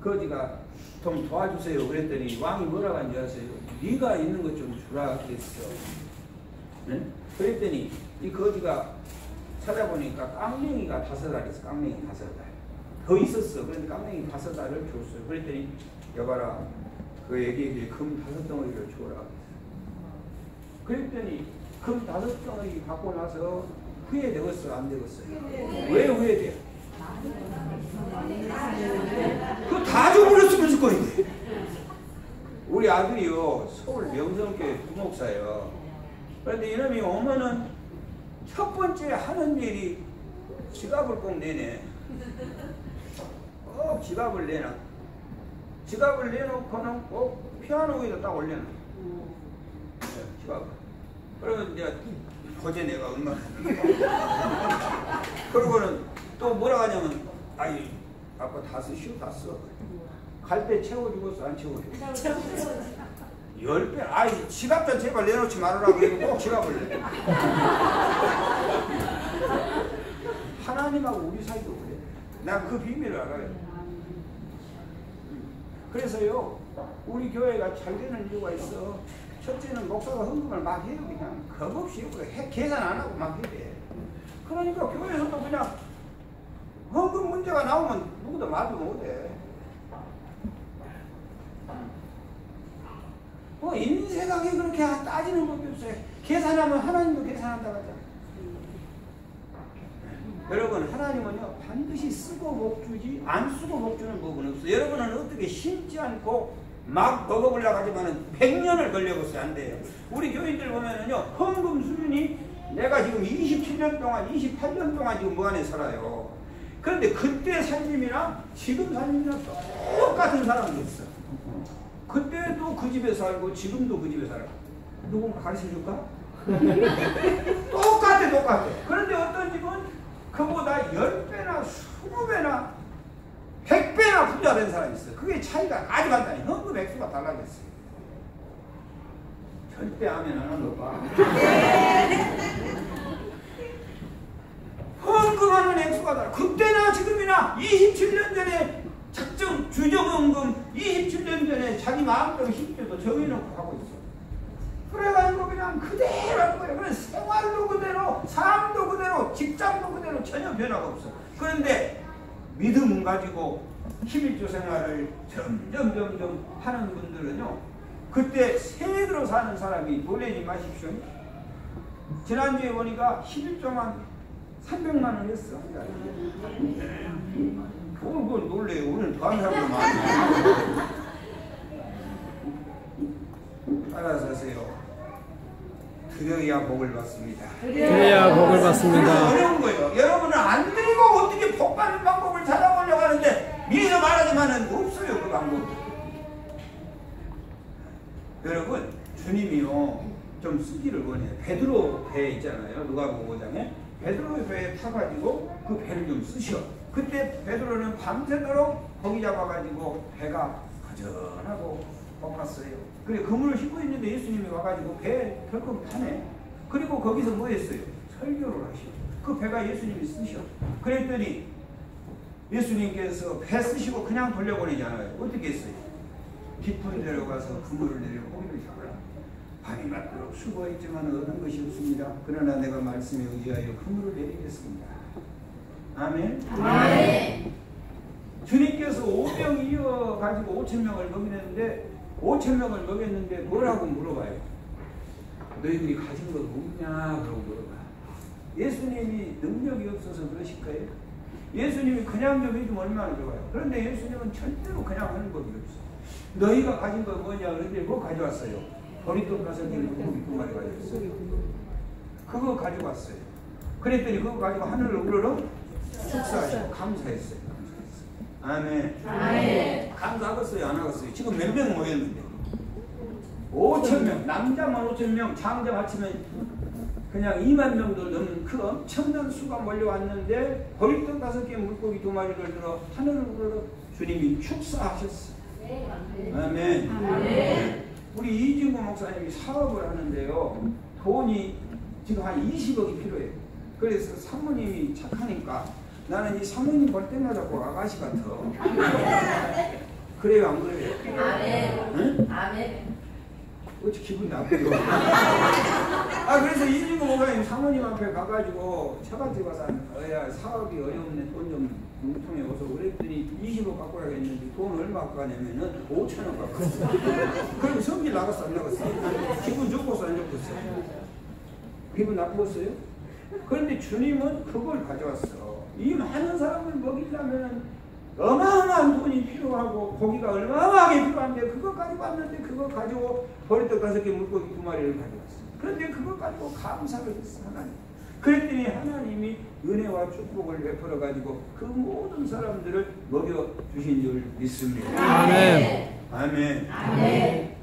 거지가 좀 도와주세요 그랬더니 왕이 뭐라고 한지 아세요? 네가 있는 것 좀 주라 그랬어. 네? 그랬더니 이 거지가 찾아보니까 깡맹이가 5알 있어. 깡맹이 5알 더 있었어. 그런데 깡맹이 5알을 줬어요. 그랬더니 여봐라 그 얘기에 금 5덩어리를 줘라. 그랬더니 금 5덩어리 받고 나서 후회되었어 안 되었어요? 왜 후회돼? 그거 다 줘버렸으면 좋을 거예요. 우리 아들이요 서울 명성교회 부목사예요. 그런데 이놈이 오면은 첫 번째 하는 일이 지갑을 꼭 내네. 꼭 지갑을 내놔. 지갑을 내놓고는 꼭 피아노 위에다 딱 올려놔. 지갑을. 그러면 이제 어제 내가 얼마나 그러고는 또 뭐라 하냐면 아이 아빠 다 쓰시오 다 써. 갈 때 채워주고서 안 채워줘. 10배 아이 지갑 좀 제발 내놓지 말아라 그리고 꼭 지갑을 내. 하나님하고 우리 사이도 그래. 난 그 비밀을 알아요. 그래서요 우리 교회가 잘 되는 이유가 있어. 첫째는 목사가 헌금을 막 해요. 그냥 겁없이 계산 안 하고 막 해. 그러니까 교회에서도 그냥 헌금 문제가 나오면 누구도 말도 못해. 뭐 인생하게 그렇게 따지는 법이 없어요. 계산하면 하나님도 계산한다고 하잖아. 여러분 하나님은요 반드시 쓰고 복주지 안 쓰고 복주는 법은 없어요. 여러분은 어떻게 심지 않고 막 먹어보려고 하지만은 100년을 걸려봤어요. 안 돼요. 우리 교인들 보면은요 헌금 수준이 내가 지금 27년 동안 28년 동안 지금 무한에 살아요. 그런데 그때 살림이랑 지금 살림이랑 똑같은 사람이 있어. 그때도 그 집에 살고 지금도 그 집에 살아. 누군가 가르쳐줄까? 똑같아. 그런데 어떤 집은 그보다 10배나 20배나 100배나 부자 된 사람이 있어. 그게 차이가 아주 간단해. 헌금 액수가 달라졌어요. 절대 아멘 안 하는 거 봐. 헌금하는 액수가 달라. 그때나 지금이나 27년 전에 작정 주정헌금 27년 전에 자기 마음대로 힘줘도 정해놓고 하고 있어. 그래가지고 그냥 그대로 하는 거예요. 그래서 생활도 그대로, 삶도 그대로, 직장도 그대로 전혀 변화가 없어. 그런데 믿음 가지고 11조 생활을 점점 하는 분들은요, 그때 세대로 사는 사람이 놀라지 마십시오. 지난주에 보니까 11조만 300만 원 했어. 그걸 놀래요. 오늘 더한 사람도 많아요. 알아서 하세요. 드려야 복을 받습니다. 드려야 복을 받습니다. 어려운 거예요. 여러분은 안 드리고 어떻게 복 받는 방법을 찾아보려고 하는데 미리서 말하지만은 없어요. 그 방법. 여러분 주님이요 좀 쓰기를 원해요. 베드로 배 있잖아요. 누가복음 5장에 베드로의 배에 타가지고 그 배를 좀 쓰셔. 그때 베드로는 밤새도록 고기 잡아가지고 배가 허전하고 고팠어요. 그래 그물을 싣고 있는데 예수님이 와가지고 배 덜컥 타네. 그리고 거기서 뭐 했어요? 설교를 하셔. 그 배가 예수님이 쓰셔. 그랬더니 예수님께서 배 쓰시고 그냥 돌려보내잖아요. 어떻게 했어요? 깊은 데로 가서 그물을 내려 고기를 잡으라. 밤이 맞도록 수고했지만 얻은 것이 없습니다. 그러나 내가 말씀에 의하여 그물을 내리겠습니다. 아멘. 아멘. 주님께서 5병 이어 가지고 5,000명을 먹이는데 5,000명을 먹였는데 뭐라고 물어봐요? 너희들이 가진 거 뭐냐? 그러고 물어봐. 예수님이 능력이 없어서 그러실까요? 예수님이 그냥 좀 해주면 얼마나 좋아요. 그런데 예수님은 절대로 그냥 하는 법이 없어요. 너희가 가진 거 뭐냐? 그런데 뭐 가져왔어요? 버리돈 가서 물고기 2마리 가져왔어요. 그거 가져왔어요. 그랬더니 그거 가지고 하늘을 우러러 축사하시고 감사했어요. 아멘. 아멘. 감사하겠어요? 안 하겠어요? 지금 몇 명 모였는데? 5,000명. 남자만 5,000명, 장자 합치면 그냥 2만 명도 넘는 그 엄청난 수가 몰려왔는데 버리돈 5개 물고기 2마리를 들어 하늘을 우러러 주님이 축사하셨어요. 아멘. 아멘. 우리 이진구 목사님이 사업을 하는데요. 돈이 지금 한 20억이 필요해요. 그래서 사모님이 착하니까 나는 이 사모님 볼 때마다 꼭 아가씨 같아. 그래요, 안 그래요? 아멘. 응? 아멘. 어찌 기분 나쁘고. 그래서 이진구 목사님 사모님 앞에 가가지고 처갓집 가서 야 사업이 어려운데 돈 좀 뭉통해 와서 그랬더니 20억 갖고 가겠는데 돈 얼마 갖고 가냐면은 5,000원 갖고 갔어. 그리고 성질 나갔어 안 나갔어? 기분 좋겠어 안 좋겠어? 기분 나쁘겠어요? 그런데 주님은 그걸 가져왔어. 이 많은 사람을 먹이려면 어마어마한 돈이 필요하고 고기가 얼마나게 필요한데 그거 가지고 왔는데 그거 가지고 버리떡 5개 물고기 2마리를 가져왔어. 그런데 그거 가지고 감사를 했어 하나님. 그랬더니 하나님이 은혜와 축복을 베풀어 가지고 그 모든 사람들을 먹여 주신 줄 믿습니다. 아멘. 아멘. 아멘.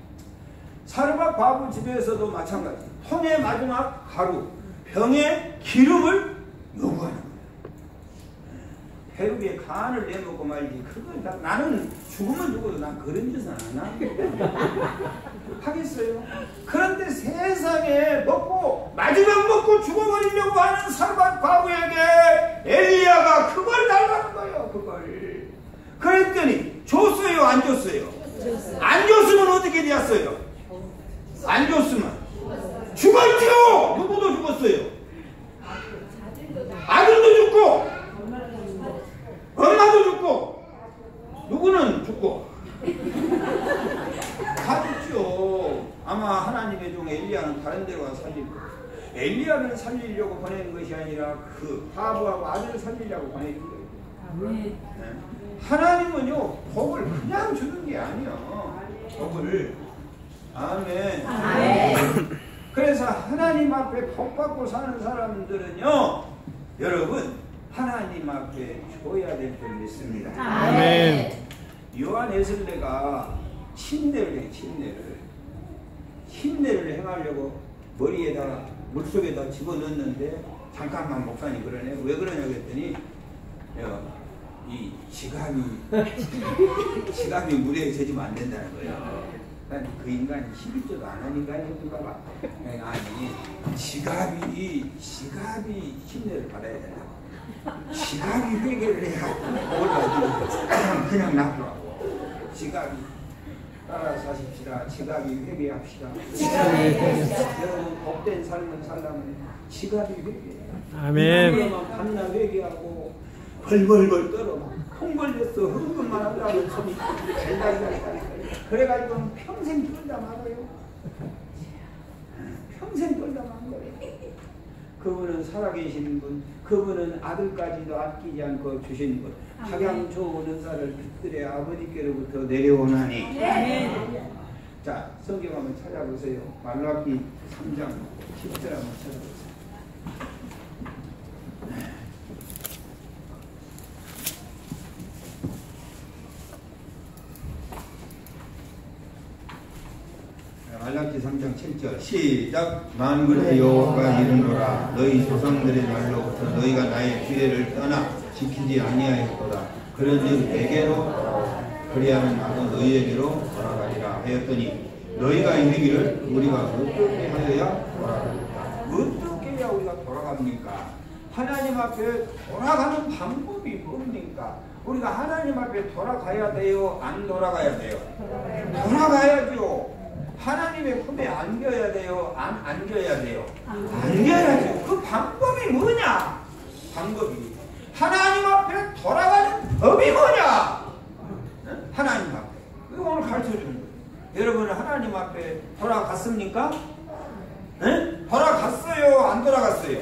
사르밧 과부 집에서도 마찬가지. 통의 마지막 가루, 병에 기름을 요구하는 거예요. 배우에 간을 내먹고 말지. 그건 다, 나는 죽으면 죽어도 난 그런 짓은 안 하겠어요. 그런데 세상에 먹고 마지막 먹고 죽어버리려고 하는 사르밧 과부에게 엘리야가 그걸 달라는 거예요. 그걸. 그랬더니 줬어요, 안 줬어요? 안 줬으면 어떻게 되었어요? 안 줬으면 죽었죠. 누구도 죽었어요. 아들도 죽고 엄마도 죽고 누구는 죽고 다 죽죠. 아마 하나님의 종 엘리야는 다른 데로 가서 살리고 엘리야를 살리려고 보내는 것이 아니라 그 바보하고 아들을 살리려고 보내는 거예요. 네. 하나님은요 복을 그냥 주는 게 아니에요. 복을. 아멘. 아멘. 그래서 하나님 앞에 복 받고 사는 사람들은요 여러분 하나님 앞에 줘야 될 줄 믿습니다. 아멘. 요한 에슬레가 침례를 해. 침례를 행하려고 머리에다 물속에다 집어넣는데 잠깐만 목사님 그러네. 왜 그러냐 그랬더니 이 지갑이 물에 젖으면 안 된다는 거예요. 그 인간이 11조도 안 한 인간인가 봐. 아니 지갑이 침례를 받아야 된다. 지갑이 회개를 해야 몰라도 그냥 놔두라고. 지갑이 따라서 하십시다. 지갑이 회개합시다. 여러분 복된 삶을 살려면 지갑이 회개해요. 아멘. 그러면 밤낮 회개하고 벌벌벌 떨어 콩 걸렸어 흥분만 하더라도 손이 달달달달 그래가지고 평생 떨다 말아요. 평생 떨다 만 거예요. 그분은 살아계신 분, 그분은 아들까지도 아끼지 않고 주신 분. 각양 좋은 은사를 그들의 아버지께로부터 내려오나니. 자, 성경 한번 찾아보세요. 말라기 3장 10절 한번 찾아보세요. 말라기 3장 7절 시작. 만군의 여호와가 이르노라 너희 조상들의 날로부터 너희가 나의 규례를 떠나 지키지 아니하였도다. 그런즉 내게로 그리하면 나도 너희에게로 돌아가리라 하였더니 너희가 이르기를 우리가 어떻게 하여야 돌아가리까. 어떻게 해야 우리가 돌아갑니까? 하나님 앞에 돌아가는 방법이 뭡니까? 우리가 하나님 앞에 돌아가야 돼요? 안 돌아가야 돼요? 돌아가야죠. 하나님의 품에 안겨야 돼요? 안 안겨야 돼요? 안겨야죠. 그 방법이 뭐냐? 방법이 하나님 앞에 돌아가는 법이 뭐냐? 하나님 앞에. 이거 오늘 가르쳐주는 거예요. 여러분은 하나님 앞에 돌아갔습니까? 네? 돌아갔어요? 안 돌아갔어요?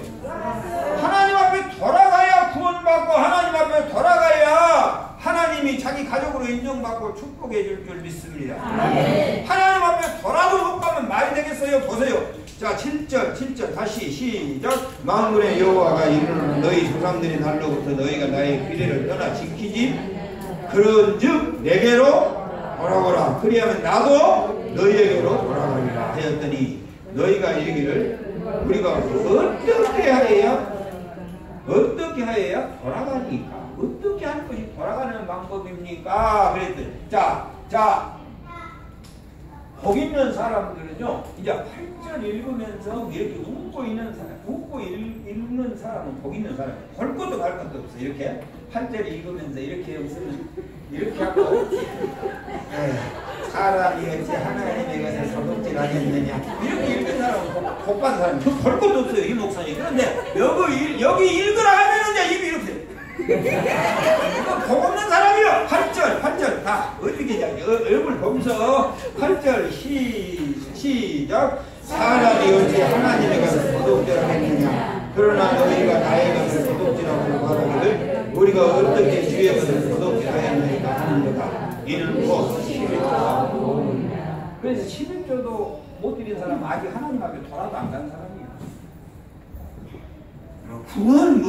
하나님 앞에 돌아가야 구원받고 하나님 앞에 돌아가야 하나님이 자기 가족으로 인정받고 축복해 줄 줄 믿습니다. 하나님 앞에 돌아도 못 가면 말이 되겠어요? 보세요. 자 7절 다시 시작. 만군의 여호와가 이르노니 너희 조상들의 날로부터 너희가 나의 규례를 떠나 지키지 그런즉 내게로 돌아오라. 그리하면 나도 너희에게로 돌아가리라 하였더니 너희가 이르기를 우리가 어떻게 하여야 돌아가니까? 어떻게 하는 것이 돌아가는 방법입니까? 그랬더니 자 복 있는 사람들은요 이제 8절 읽으면서 이렇게 웃고 읽는 사람은 복 있는 사람. 볼 것도 갈 것도 없어. 이렇게 8절 읽으면서 이렇게 웃으면 이렇게 하고 사람이 어찌 하나님의 것에 소독질 하겠느냐 이렇게 읽는 사람은 복받은 사람이 볼 것도 없어요 이 목사님. 그런데 여기 읽으라 하면은 이제 입이 이렇게 이거 복 없는 사람이요. 8절 다 어떻게 얼굴 보면서 8절 시작. 사람이 어찌 하나님의 것을 도둑질하겠느냐. 그러나 너희가 나의 것을 도둑질하고 말하기를 우리가 어떻게 주의 것을 도둑질하였느냐 하는 거다. 이는 곧 11조다. 그래서 11조도 못 드린 사람은 아직 하나님 앞에 돌아도 안 간 사람이에요. 구원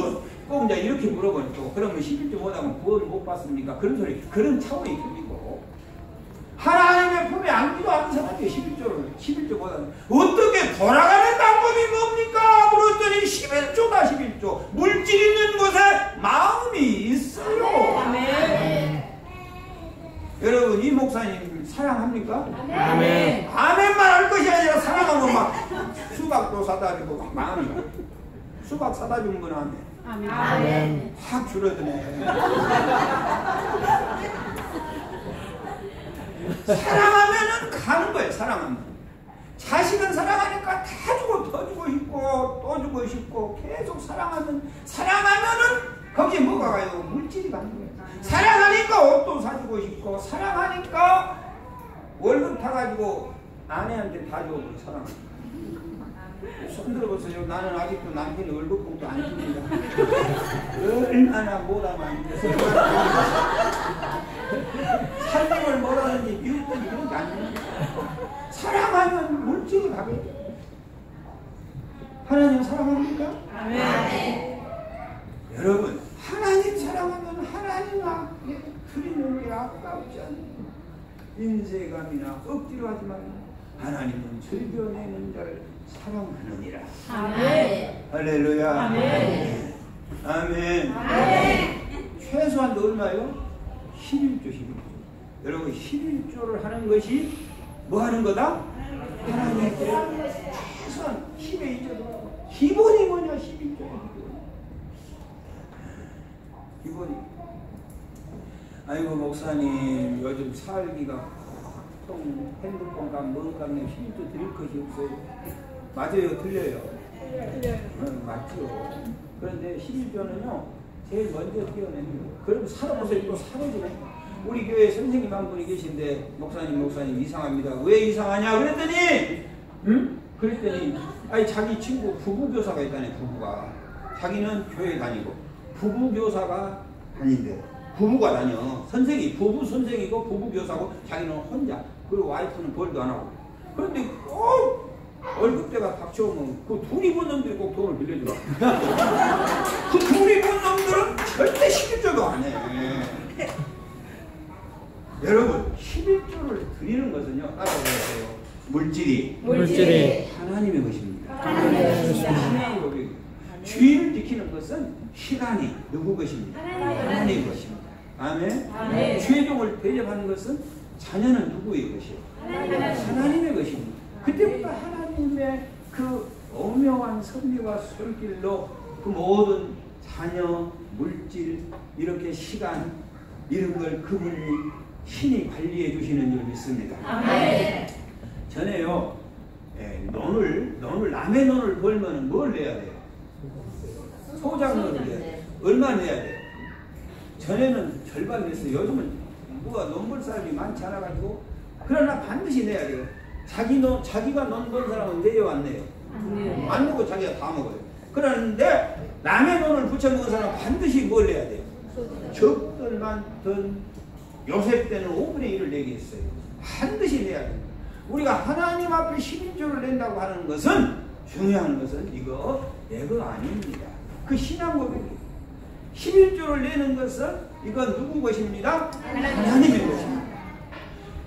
꼭 이제 이렇게 물어보니까 그러면 11조 못하면 구원을 못 받습니까? 그런 소리, 그런 차원이 들리고 하나님의 품에 안기도 않는 사람이 11조보다는 어떻게 돌아가는 방법이 뭡니까? 물었더니 11조다 11조. 물질 있는 곳에 마음이 있어요. 아멘. 여러분 이 목사님 사랑합니까? 아멘. 아멘만 할 것이 아니라 사랑하면 막 수박도 사다 주고 마음이 수박 사다 준 건 아멘. 아멘. 확 줄어드네. 사랑하면은 가는 거예요. 사랑하면 자식은 사랑하니까 다 주고 더 주고 싶고 또 주고 싶고 계속 사랑하면은 거기에 뭐가 가요? 물질이 가는 거예요. 사랑하니까 옷도 사주고 싶고 사랑하니까 월급 타가지고 아내한테 다 주고 사랑하니까. 손 들어보세요. 나는 아직도 남편이 월급봉도 안 줍니다. 얼마나 못하면 안 돼서 살림을 못하는지 미국은 이런 게 아닙니다. 사랑하면 물질이 가겠죠. 하나님 사랑합니까? 아멘. 여러분 하나님 사랑하면 하나님 앞에 드리는 게 아깝지 않아요. 인세감이나 억지로 하지 말고 하나님은 즐겨내는 자를 사랑하느니라. 아멘. 할렐루야. 아멘. 아멘. 아멘. 최소한 얼마요? 11조. 여러분 11조를 하는 것이 뭐 하는 거다? 하나님께 최소한 10의 2조도 기본이 뭐냐? 11조의 기본이. 아이고 목사님 요즘 살기가 통 핸드폰 값 뭔 값에 11조 드릴 것이 없어요. 맞아요, 들려요. 맞죠. 그런데 11조는요 제일 먼저 띄어내는 거예요. 그럼 살아보세요. 또 사라지네. 우리 교회 선생님 한 분이 계신데 목사님 이상합니다. 왜 이상하냐 그랬더니 그랬더니 아니 자기 친구 부부교사가 있다네. 부부가 자기는 교회 다니고 부부교사가 다닌대. 부부가 다녀. 선생이 부부 선생이고 부부교사고 자기는 혼자. 그리고 와이프는 벌도 안 하고. 그런데 꼭 월급대가 닥쳐오면 그 둘이 입은 놈들이 꼭 돈을 빌려주라. 그 둘이 입은 놈들은 절대 11조도 안 해. 여러분 11조를 드리는 것은요 따라오세요. 물질이 하나님의 것입니다. 하나님의 것입니다. 주의를 지키는 것은 시간이 누구 것입니다? 하나님의 것입니다. 아멘. 최종을 대접하는 것은 자녀는 누구의 것이요? 하나님의 것입니다. 그때부터 하나님의 그 오묘한 섭리와 손길로 그 모든 자녀, 물질, 이렇게 시간 이런 걸 그분이 신이 관리해 주시는 줄 믿습니다. 아멘. 전에요, 남의 논을 벌면 뭘 내야 돼요? 소장론을 내야 돼요. 얼마 내야 돼요? 전에는 절반 냈어요. 요즘은 누가 논 벌 사람이 많지 않아가지고, 그러나 반드시 내야 돼요. 자기가 논 번 사람은 내요, 안 내요? 안 내고 자기가 다 먹어요. 그런데 남의 돈을 붙여먹은 사람은 반드시 뭘 내야 돼요? 적든 많든 요새 때는 5분의 1을 내게 했어요. 반드시 내야 돼요. 우리가 하나님 앞에 11조를 낸다고 하는 것은, 중요한 것은 이거 내거 아닙니다. 그 신앙 고백이에요. 11조를 내는 것은 이건 누구 것입니다? 하나님의 것입니다.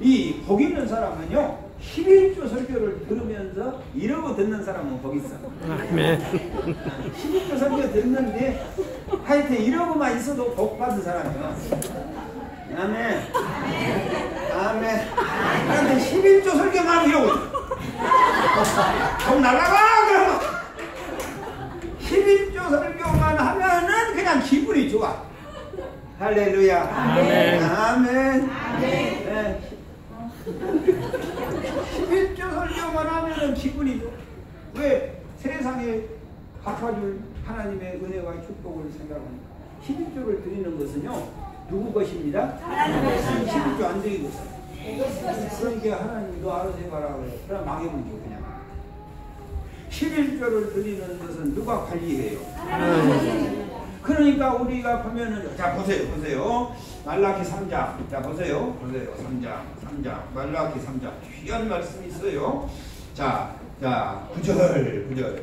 이 복 있는 사람은요, 11조 설교를 들으면서 이러고 듣는 사람은 복 있어. 아멘. 11조 설교 듣는데 하여튼 이러고만 있어도 복 받은 사람이야. 아멘. 아멘. 그런데 11조 설교만 이러고 복 날아가! 그러면 11조 설교만 하면은 그냥 기분이 좋아. 할렐루야. 아멘. 아멘. 네. 11조 설교만 하면은 기분이 좋아. 왜? 세상에 갚아줄 하나님의 은혜와 축복을 생각합니다. 11조를 드리는 것은요, 누구 것입니다? 하나님 것입니다. 11조 안 드리고 있어요. 그러니까 하나님 너 알아서 해봐라 그래. 그럼 망해버리죠 그냥. 11조를 드리는 것은 누가 관리해요? 하나님. 그러니까 우리가 보면은, 자 보세요. 말라기 3장. 자 보세요. 3장. 말라기 3장. 귀한 말씀이 있어요. 자 9절.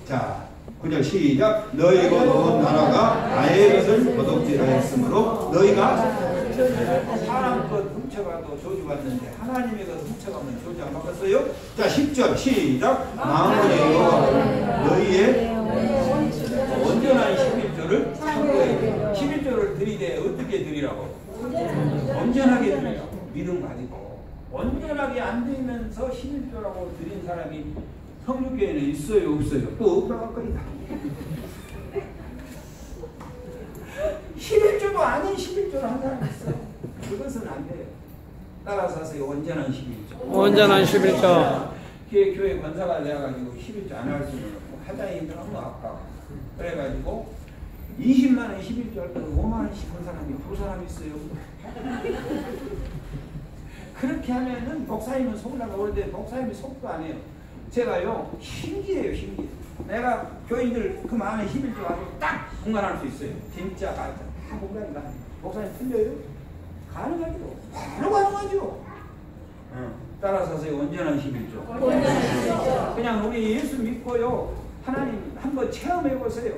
자 9절 시작. 너희가 놓은 나라가 나의 것을 도둑질하였으므로 너희가 사람 것 훔쳐가도 저주받는데 하나님의 것 훔쳐가면 저주 안 받았어요? 자 10절 시작. 만군의 여호와가 너희의 온전한 11조를 참고해야 돼요. 11조를 드리되 어떻게 드리라고? 온전하게 드리라고. 믿음 가지고. 온전하게 안 되면서 11조라고 드린 사람이 성육교회는 있어요, 없어요? 또 없다고 할 거니다. 11조도 아닌 11조를 한 사람이 있어요. 그것은 안 돼요. 따라서 하세요. 온전한 11조. 온전한 11조. 교회 권사가 되어가지고 11조 안 할 수는 없고, 하자니 너무 아까워. 그래가지고 20만원 11조 할 때는 5만원씩 한 사람이 두 사람 있어요. 그렇게 하면은 목사님은 속으려고 그러는데 목사님이 속도 안 해요. 제가요, 신기해요. 내가 교인들 그 마음에 11조 가지고 딱 공간할 수 있어요. 진짜 가짜. 다 공간이 가능해요. 목사님 틀려요? 가능하죠. 바로 가능하죠. 따라서 하세요. 온전한 11조. 그냥 우리 예수 믿고요, 하나님 한번 체험해 보세요.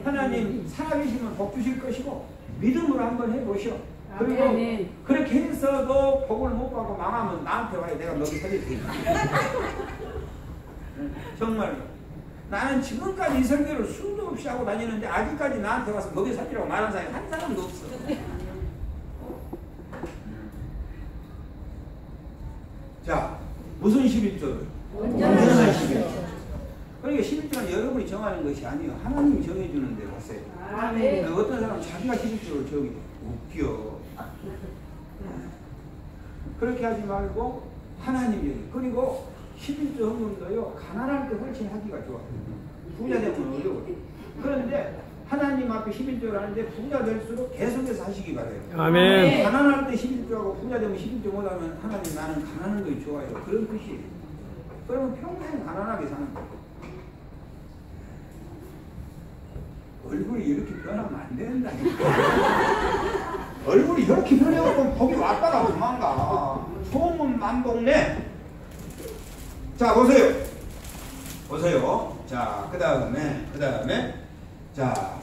하나님 살아계시면 복 주실 것이고, 믿음으로 한번 해보시오. 그리고 그렇게 해서도 복을 못 받고 망하면 나한테 와요. 내가 너희 살릴 테니까. 정말로. 나는 지금까지 이 설교를 수도 없이 하고 다니는데 아직까지 나한테 와서 먹여 살리라고 말한 사람이 한 사람도 없어. 자, 무슨 11조를? 온전한 11조. 그러니까 11조는 여러분이 정하는 것이 아니에요. 하나님이 정해주는 데 보세요. 아멘. 어떤 사람은 자기가 11조를 저기 웃겨. 그렇게 하지 말고 하나님이. 그리고 11조 헌금도요, 가난할 때 훨씬 하기가 좋아. 부자 되면 어려워. 그런데 하나님 앞에 11조를 하는데 부자 될수록 계속해서 하시기 바래요. 아멘. 가난할 때 11조하고 부자 되면 11조 못하면 하나님 나는 가난한 것이 좋아요. 그런 뜻이에요. 그러면 평생 가난하게 사는 거예요. 얼굴이 이렇게 변하면 안 된다니까. 얼굴이 이렇게 변해갖고 거기 왔다가 도망가. 소문 만복내. 자, 보세요. 자, 그 다음에 자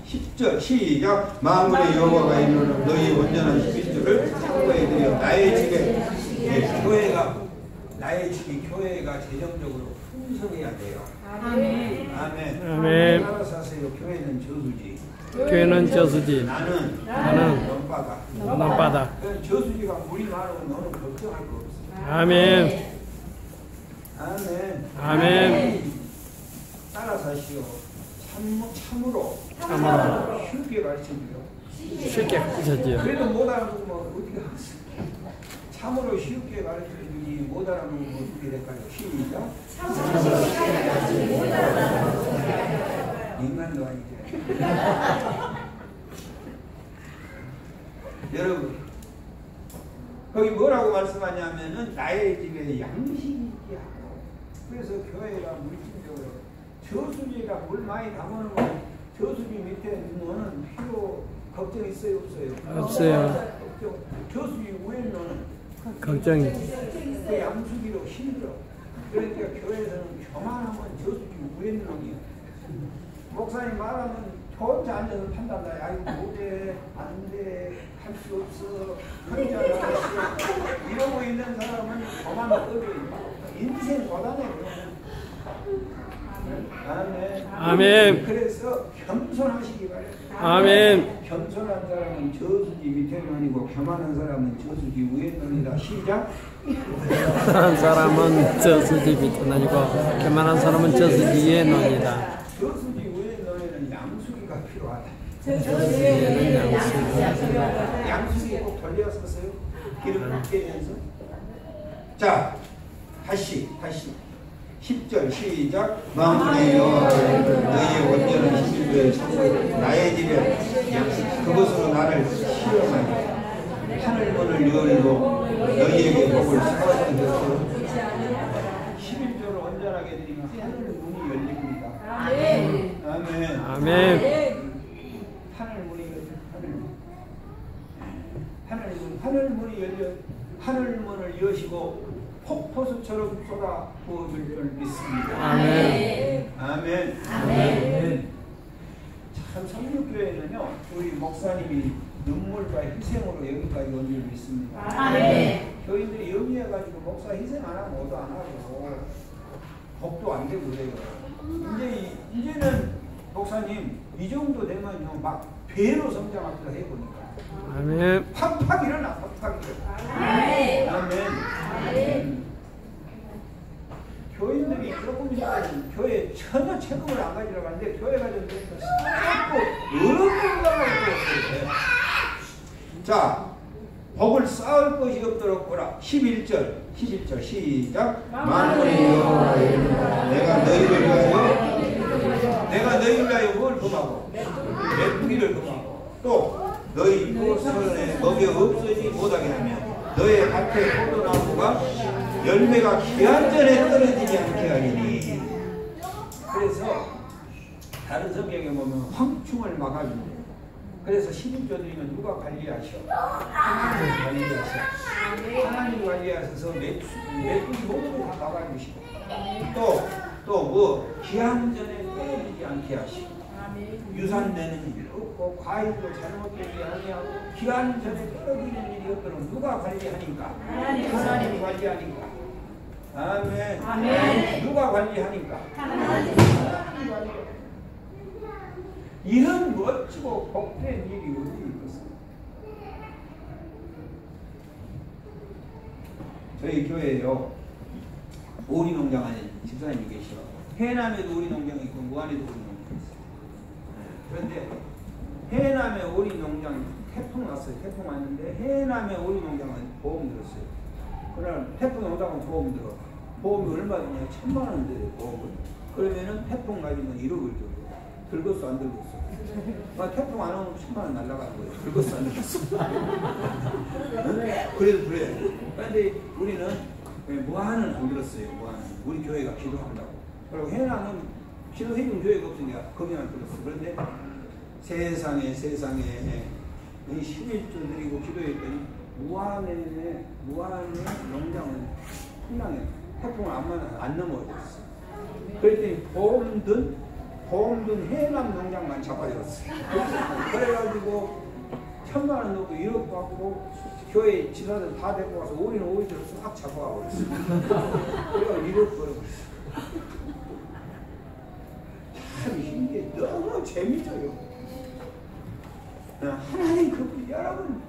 10절 시작. 만군의 여호와가 이르노니 너희 온전한 11조를 참고해 드려. 나의 집에 교회가, 나의 집이 교회가 재정적으로 풍성해야 돼요. 아멘. 아멘. 따라서 하세요. 교회는 저수지. 교회는 저수지. 나는 넘바다. 넘바다. 저수지가 물이 많으면 너는 걱정할 거 없어. 아멘. 아멘. 따라서 하시오. 참으로 참으로. 쉽게 가르쳐줘요. 쉽게 가르쳐줘요. 그래도 못 알아보면 어떻게 하겠어요? 참으로 쉽게 가르쳐주니 못 알아보면 어떻게 될까요? 시작. 인간도 아니죠. 여러분, 거기 뭐라고 말씀하냐면은 나의 집에 양식이 있게 하고, 그래서 교회가 물질적으로 저수지가 물 많이 담아놓으면 저수지 밑에 너는 필요 걱정 있어요 없어요? 없어요. 걱정. 저수지 위에 너는 걱정이. 그 양수기로 힘들어. 그러니까 교회에서는 교만하면 저수지 위에 놈이야. 목사님 말하면 혼자 앉아서 판단다. 아이고 못해, 안돼, 할 수 없어, 혼자 나갔어. 이러고 있는 사람은 교만을 떠져. 인생 고단해. 아멘. 아멘. 그래서 겸손하시기 바랍니다. 아멘. 겸손한 사람은 저수지 밑에 논이고 교만한 사람은 저수지 위에 논이다. 시작. 한 사람은 저수지 밑에 아니고 교만한 사람은 저수지 위에 논이다. 저수지 위에 논에는 양수기가 필요하다. 저수지에는 양수기가 양수기 꼭 돌려서서요. 기름 깨면서. 자, 다시 10절 시작. 만군의 여호와여 너희의 온전한 힘을 선포해 나의 집에 양식 그것으로 나를 시험하니 하늘 문을 열고 너희에게 복을 사와주는 것으로 11조를 온전하게 드리면 하늘 문이 열립니다. 아멘. 아멘. 아멘. 하늘 문이 열려 하늘 문을 여시고 폭포수처럼 쏟아 부어줄 줄 믿습니다. 아멘. 아멘. 아멘. 참 성육교회는요 우리 목사님이 눈물과 희생으로 여기까지 온 줄 믿습니다. 아멘. 교인들이 영위해가지고 목사 희생 안 하면 오도 안 하고 법도 안 되고 그래요. 이제는 목사님 이 정도 되면요 막 배로 성장합니다 해보니까. 아멘. 팍팍 일어나 팍팍 일어나. 아멘. 아멘. 교인들이 조금 전에 교회 전혀 책임을 안 가지려고 하는데 교회가 좀 자꾸 어른들과 자, 복을 쌓을 것이 없도록 보라. 11절 시작. 만군의 여호와여 내가 너희를 위하여 뭘 금하고 메뚜기를 금하고 또 너희 포선에 먹여 없어지지 못하게 하며 너의 밭에 포도나무가 열매가 기한전에 떨어지지 않게 하리니. 그래서 다른 성경에 보면 황충을 막아줍니다. 그래서 11조 드리면 누가 관리하셔? 하나님 관리하셔. 하나님 관리하셔서 메뚜기 모두 다 막아주시고 또 뭐 기한전에 떨어지지 않게 하시고 유산되는 일 없고 과일도 잘못되지 아니하고 기한전에 떨어지는 일이 없도록 누가 관리하니까? 하나님이 관리하니까. 아멘. 아멘. 누가 관리하니까? 하나님. 하나님이 관리하니까. 이런 멋지고 복된 일이 어디 있겠습니까? 저희 교회에요 오리 농장 안에 집사님이 계셔. 해남에도 오리 농장이 있고 무안에도 오리 농장이 있어요. 그런데 해남에 오리 농장 태풍 왔어요. 태풍 왔는데 해남에 오리 농장은 보험 들었어요. 그날 태풍이 오다가 보험 들어. 보험이 얼마 드냐? 1000만 원 들어요. 보험을. 그러면은 태풍 맞으면 1억을 줘. 들었어 안 들었어? 태풍 안 오면 1000만 원 날라갈 거예요. 들었어 안 들었어? 그래도 그래. 그런데 우리는 무한은 안 들었어요. 무한은. 우리 교회가 기도한다고. 그리고 해남은 기도해준 교회가 없으니까 거기 안 들었어. 그런데 세상에 11조 드리고 기도했더니 무한의 농장은 풍랑에 태풍을 안 넘어졌어. 그랬더니 보험 든 해남 농장만 잡아줬어. 그래가지고 1000만 원 넣고 1억 받고 교회 지사들 다 데리고 와서 우리는 오이들을 싹 잡아가 버렸어. 그래가 1억 벌어버렸어. 참 신기해. 너무 재밌어요. 하나님 여러분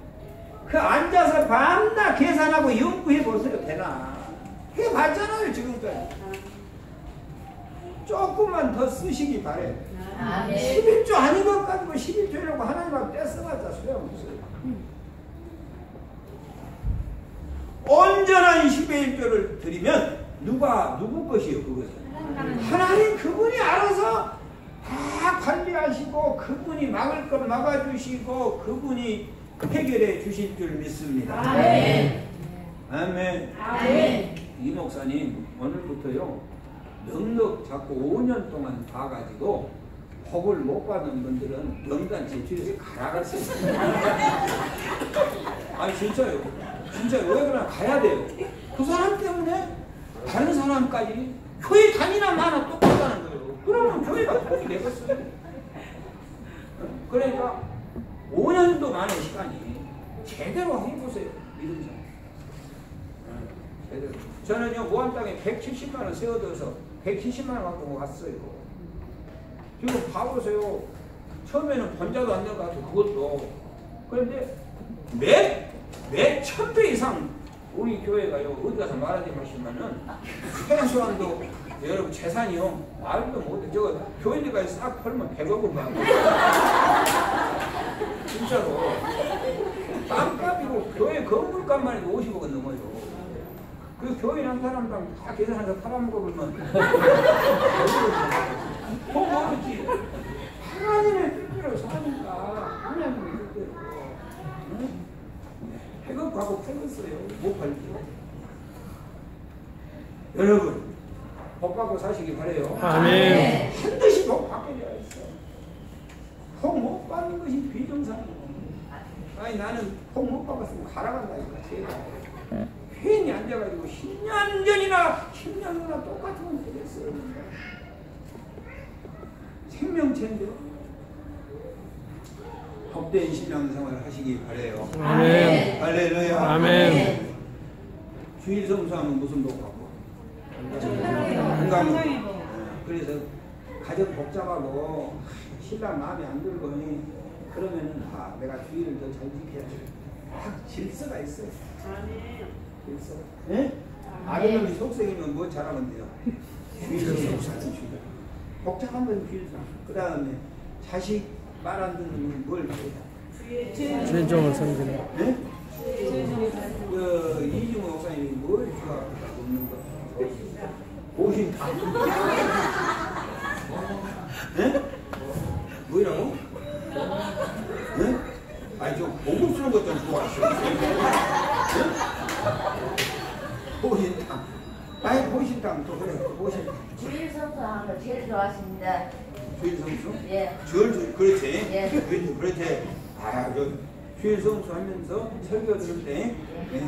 그 앉아서 밤낮 계산하고 연구해 보세요. 되나? 해봤잖아요 지금까지. 조금만 더 쓰시기 바래요. 아멘. 11조 아닌 것 가지고 11조라고 하나님 앞에 떼써봤자 소용없어요. 온전한 11조를 드리면 누구 것이요 그것은? 하나님 그분이 알아서 다 관리하시고 그분이 막을 것 막아주시고 그분이 해결해 주실 줄 믿습니다. 아멘. 아멘. 아멘. 이 목사님 오늘부터요 넉넉 자꾸 5년 동안 봐가지고 복을 못 받은 분들은 명단 제출해서 가라갈 수 있어요. 아니 진짜요. 진짜요. 왜 그러나 가야 돼요. 그 사람 때문에 다른 사람까지 교회 다니나 마나 똑같다는 거예요. 그러면 교회가 복이 되겠어요. 그러니까 5년도 만의 시간이 제대로 해보세요. 믿음 사람. 제대로. 저는요 모한 땅에 170만 원 세워둬서 170만 원 갖고 왔어요. 지금 봐보세요. 처음에는 번자도 안 내가지고 그것도. 그런데 몇 1000배 이상 우리 교회가요 어디 가서 말하지 마시면은 최소한도 여러분 재산이요 말도 못해. 저거 교인들까지 싹 털면 100억은 받고 진짜로 땅값이고 교회 건물값만 해도 50억은 넘어요. 그 교인 한 사람당 다 계산해서 팔아먹어보면 뭐 모르지. 하나님의 뜻대로 사니까 하나님의 뜻대로. 응? 해급하고 팔렸어요. 못 팔죠. 여러분 복 받고 사시기 바래요. 아멘. 반드시 복 받게 되어 있어. 복 못 받는 것이 비정상이고. 아니 나는 복 못 받았으면 가라간다니까 제가. 괜히 앉아가지고 10년 전이나 10년 후나 똑같으면 되겠어요. 생명체인데 복된 신앙생활 하시기 바래요. 아멘. 할렐루야. 아멘. 주일 성수하면 무슨 복 받고? 건강. 그래서 가정 복잡하고 신랑 마음에 안 들거니 그러면은 내가 주일을 더 잘 지켜야지. 딱 질서가 있어요. 질서. 예? 아들놈이 속썩이면 뭐 잘하면 돼요. 주일 성수하는 주일. 복잡한 건 주일 성수. 그 다음에 자식 말 안 듣는 뭘 해야? 죄종을 섬기는. 네? 이중호 목사님이 뭘 좋아하고 먹는 거? 보신탕. 네? 뭐라고? 네? 아니 좀 고급스러운 것 좀 좋아하시오. 네? 보신탕. 아니 보신탕 또 그래. 보신탕. 주일 성수하는 거 제일 좋아하십니다. 주일 성수? 예. 그렇지. 예. 그렇지. 주일 성수 하면서 설교 들을 때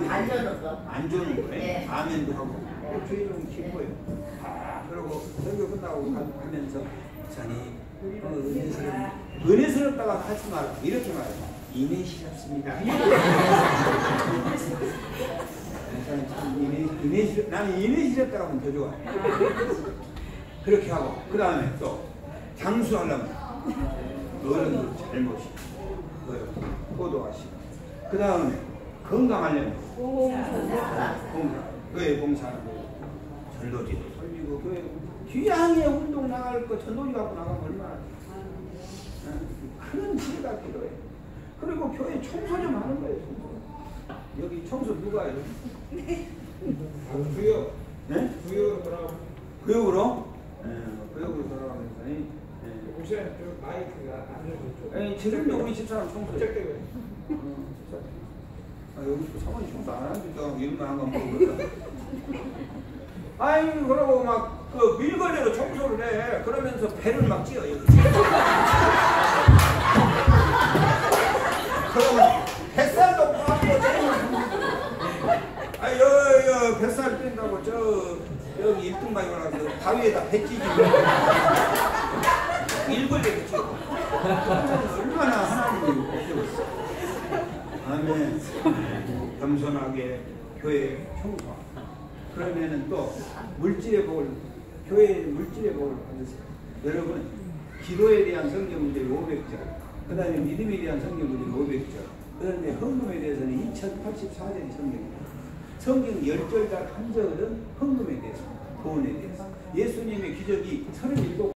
안 주는 거. 안 주는 거예요. 예. 아멘도 하고 주일은 기뻐요. 그리고 설교 끝나고 하면서 자니 은혜스럽다가 하지 마라. 이렇게 말해요. 인내시렵습니다. 나는 인내시렵다고 하면 더 좋아. 그렇게 하고 그 다음에 또 장수하려면 어른들 잘못이 포도하시고 그 다음에 건강하려면 교회 봉사하는 거 전도지도 설리고 교회 귀향에 운동 나갈 거 전도지 갖고 나가면 얼마나 그런 지혜가 필요해. 그리고 교회 청소 좀 하는 거예요. 청소. 여기 청소 누가 해요? 구역. 네? 구역으로 돌아가. 구역으로? 구역으로 돌아가면서 혹시 저 마이크가 안 들어줬죠? 지금도 우리 집사람 청소해. 시작되고. 여기 또 사모님 청소 안 하니까 일만 한 건 모르거든. 아이 그러고 막 그 밀걸레로 청소를 해. 그러면서 배를 막 찧어 여기. 그러면 뱃살도 빠고 아이 여 뱃살 뺀다고 여기 1등방에 올라가서 바위에다 배 찌지. 밀걸레로 찌어. 얼마나 하나님이 복되었어. 아멘. 겸손하게 교회 청소. 그러면은 또 물질의 복을 교회의 물질의 복을 받으세요. 여러분 기도에 대한 성경문제 500절, 그 다음에 믿음에 대한 성경문제 500절, 그 다음에 헌금에 대해서는 2084절이 성경입니다. 성경 10절 단 한 절은 헌금에 대해서, 돈에 대해서. 예수님의 기적이 37